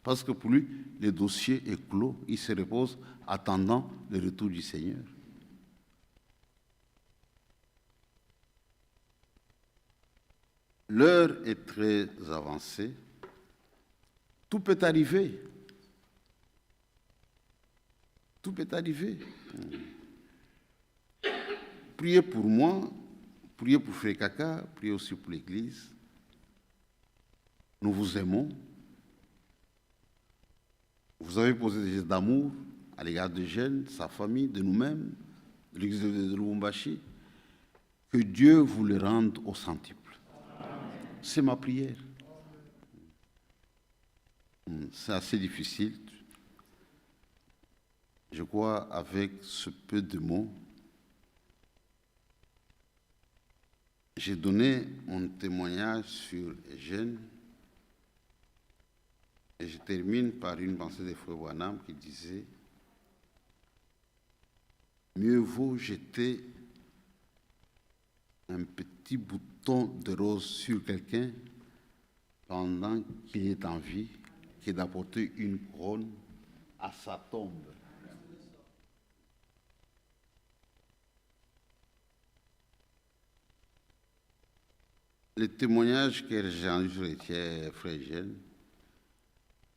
[SPEAKER 1] Parce que pour lui, le dossier est clos. Il se repose attendant le retour du Seigneur. L'heure est très avancée. Tout peut arriver. Tout peut arriver. Priez pour moi, priez pour Frère Kaka, priez aussi pour l'Église. Nous vous aimons. Vous avez posé des gestes d'amour à l'égard des jeunes, de sa famille, de nous-mêmes, de l'Église de Lubumbashi. Que Dieu vous le rende au centuple. C'est ma prière. C'est assez difficile. Je crois, avec ce peu de mots, j'ai donné mon témoignage sur Eugène et je termine par une pensée de Frère Branham qui disait « Mieux vaut jeter un petit bouton de rose sur quelqu'un pendant qu'il est en vie que d'apporter une couronne à sa tombe. » Les témoignages que j'ai entendus sur les tiers, frère Eugène,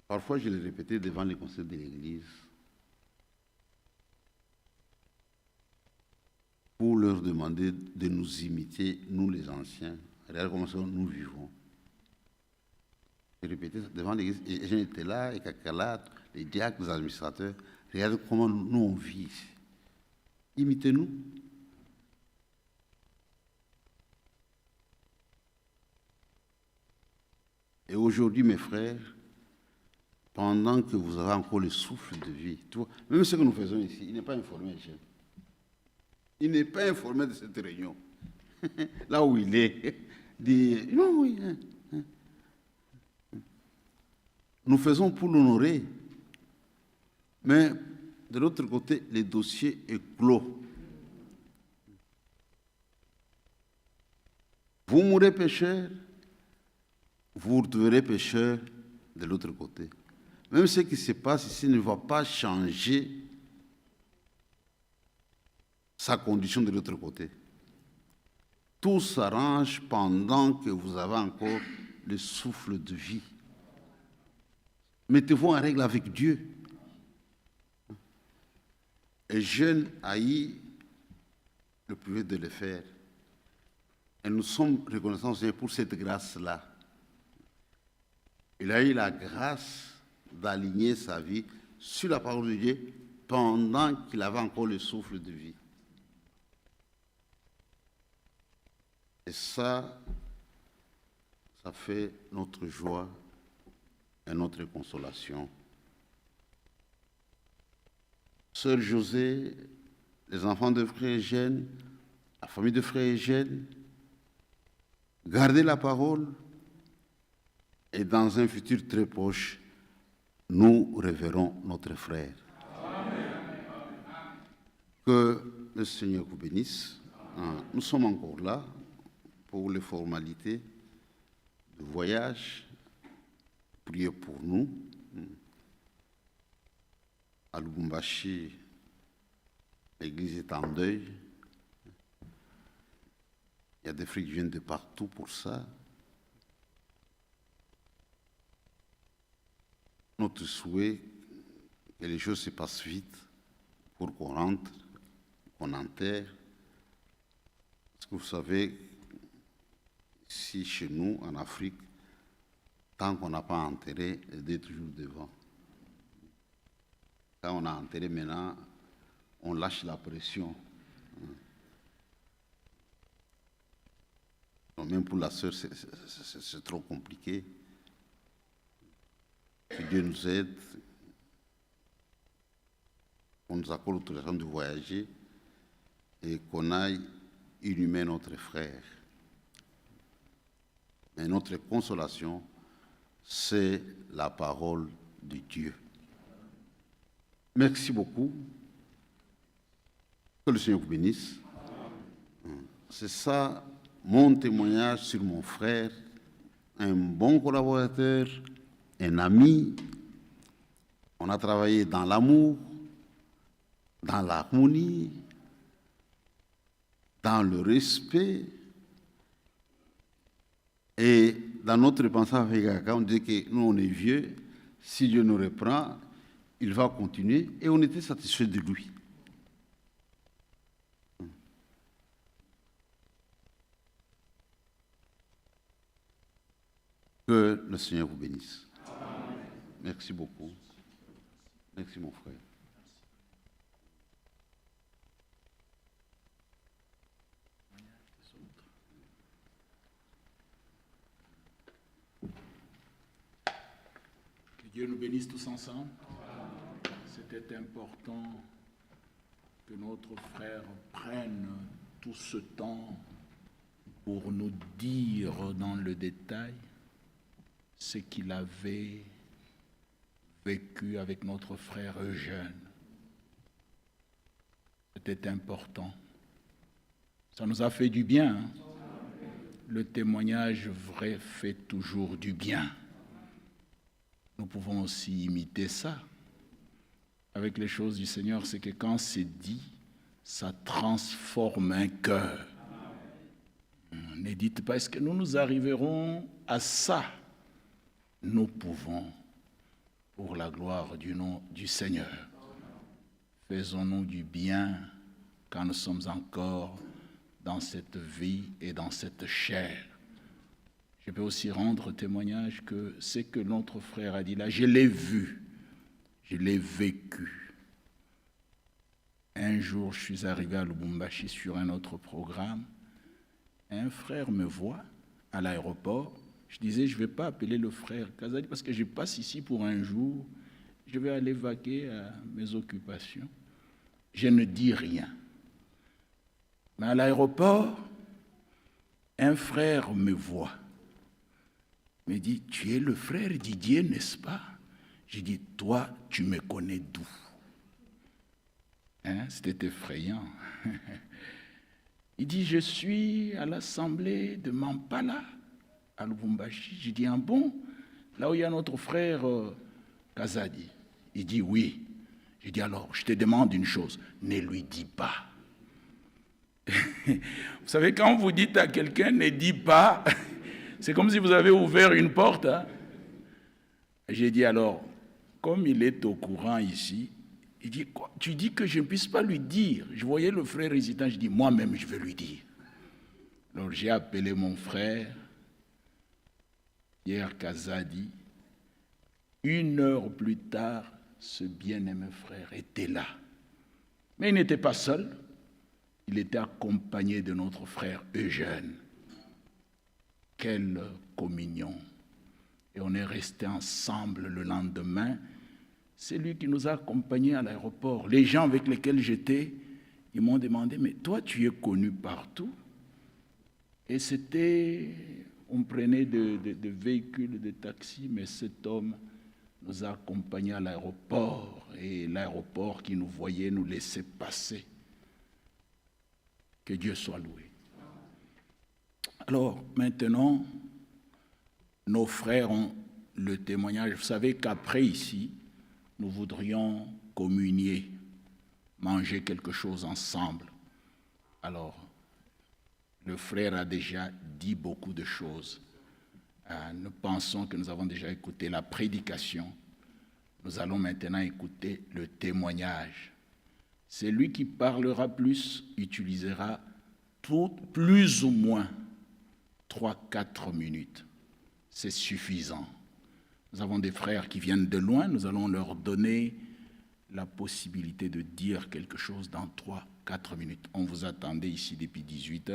[SPEAKER 1] parfois je les répétais devant les conseils de l'Église pour leur demander de nous imiter, nous les anciens. Regarde comment nous vivons. Je répétais devant l'Église, et Eugène était là, et Kakala, les diacres, les administrateurs. Regardez comment nous on vit ici. Imitez-nous. Et aujourd'hui, mes frères, pendant que vous avez encore le souffle de vie, tu vois, même ce que nous faisons ici, il n'est pas informé, Eugène. Il n'est pas informé de cette réunion. là où il est, dit non, oui. Nous faisons pour l'honorer, mais de l'autre côté, le dossier est clos. Vous mourrez pécheur, vous retrouverez pécheur de l'autre côté. Même ce qui se passe ici ne va pas changer sa condition de l'autre côté. Tout s'arrange pendant que vous avez encore le souffle de vie. Mettez-vous en règle avec Dieu. Et jeune a eu le privilège de le faire. Et nous sommes reconnaissants pour cette grâce-là. Il a eu la grâce d'aligner sa vie sur la parole de Dieu pendant qu'il avait encore le souffle de vie. Et ça fait notre joie et notre consolation. Sœur José, les enfants de frère Eugène, la famille de frère Eugène, gardez la parole et dans un futur très proche, nous reverrons notre frère. Amen. Que le Seigneur vous bénisse. Nous sommes encore là pour les formalités de voyage. Priez pour nous. À Lubumbashi, l'église est en deuil. Il y a des frères qui viennent de partout pour ça. Notre souhait, que les choses se passent vite pour qu'on rentre, qu'on enterre. Parce que vous savez, ici, chez nous, en Afrique, tant qu'on n'a pas enterré, il est toujours devant. Quand on a enterré maintenant, on lâche la pression. Donc même pour la sœur, c'est trop compliqué. Que Dieu nous aide, qu'on nous accorde l'autorisation de voyager et qu'on aille inhumer notre frère. Mais notre consolation, c'est la parole de Dieu. Merci beaucoup. Que le Seigneur vous bénisse. C'est ça mon témoignage sur mon frère, un bon collaborateur, un ami. On a travaillé dans l'amour, dans l'harmonie, dans le respect. Et dans notre pensée avec Kaka, on dit que nous, on est vieux. Si Dieu nous reprend, il va continuer. Et on était satisfait de lui. Que le Seigneur vous bénisse. Amen. Merci beaucoup. Merci mon frère.
[SPEAKER 2] Que Dieu nous bénisse tous ensemble. C'était important que notre frère prenne tout ce temps pour nous dire dans le détail ce qu'il avait vécu avec notre frère Eugène. C'était important. Ça nous a fait du bien. Hein? Le témoignage vrai fait toujours du bien. Nous pouvons aussi imiter ça. Avec les choses du Seigneur, c'est que quand c'est dit, ça transforme un cœur. Ne dites pas, est-ce que nous arriverons à ça? Nous pouvons, pour la gloire du nom du Seigneur. Faisons-nous du bien quand nous sommes encore dans cette vie et dans cette chair. Je peux aussi rendre témoignage que ce que notre frère a dit là, je l'ai vu, je l'ai vécu. Un jour, je suis arrivé à Lubumbashi sur un autre programme. Un frère me voit à l'aéroport. Je disais, je ne vais pas appeler le frère Kazadi parce que je passe ici pour un jour. Je vais aller vaquer à mes occupations. Je ne dis rien. Mais à l'aéroport, un frère me voit, me dit, tu es le frère Didier, n'est-ce pas? J'ai dit, toi, tu me connais d'où? Hein, c'était effrayant. Il dit, je suis à l'assemblée de Mampala, à Lubumbashi. J'ai dit, ah bon? Là où il y a notre frère Kazadi. Il dit, oui. J'ai dit, alors, je te demande une chose, ne lui dis pas. Vous savez, quand vous dites à quelqu'un, ne dis pas, c'est comme si vous avez ouvert une porte. Hein? J'ai dit, alors, comme il est au courant ici, il dit, quoi? Tu dis que je ne puisse pas lui dire. Je voyais le frère hésitant, je dis, moi-même, je vais lui dire. Alors, j'ai appelé mon frère, Pierre Kazadi. 1 heure plus tard, ce bien-aimé frère était là. Mais il n'était pas seul. Il était accompagné de notre frère Eugène. Quelle communion! Et on est restés ensemble le lendemain. C'est lui qui nous a accompagnés à l'aéroport. Les gens avec lesquels j'étais, ils m'ont demandé, mais toi, tu es connu partout? Et c'était, on prenait de véhicules, de taxis, mais cet homme nous a accompagnés à l'aéroport. Et l'aéroport qui nous voyait nous laissait passer. Que Dieu soit loué. Alors, maintenant, nos frères ont le témoignage. Vous savez qu'après ici, nous voudrions communier, manger quelque chose ensemble. Alors, le frère a déjà dit beaucoup de choses. Nous pensons que nous avons déjà écouté la prédication. Nous allons maintenant écouter le témoignage. Celui qui parlera plus utilisera plus ou moins 3-4 minutes. C'est suffisant. Nous avons des frères qui viennent de loin, nous allons leur donner la possibilité de dire quelque chose dans 3-4 minutes. On vous attendait ici depuis 18 heures.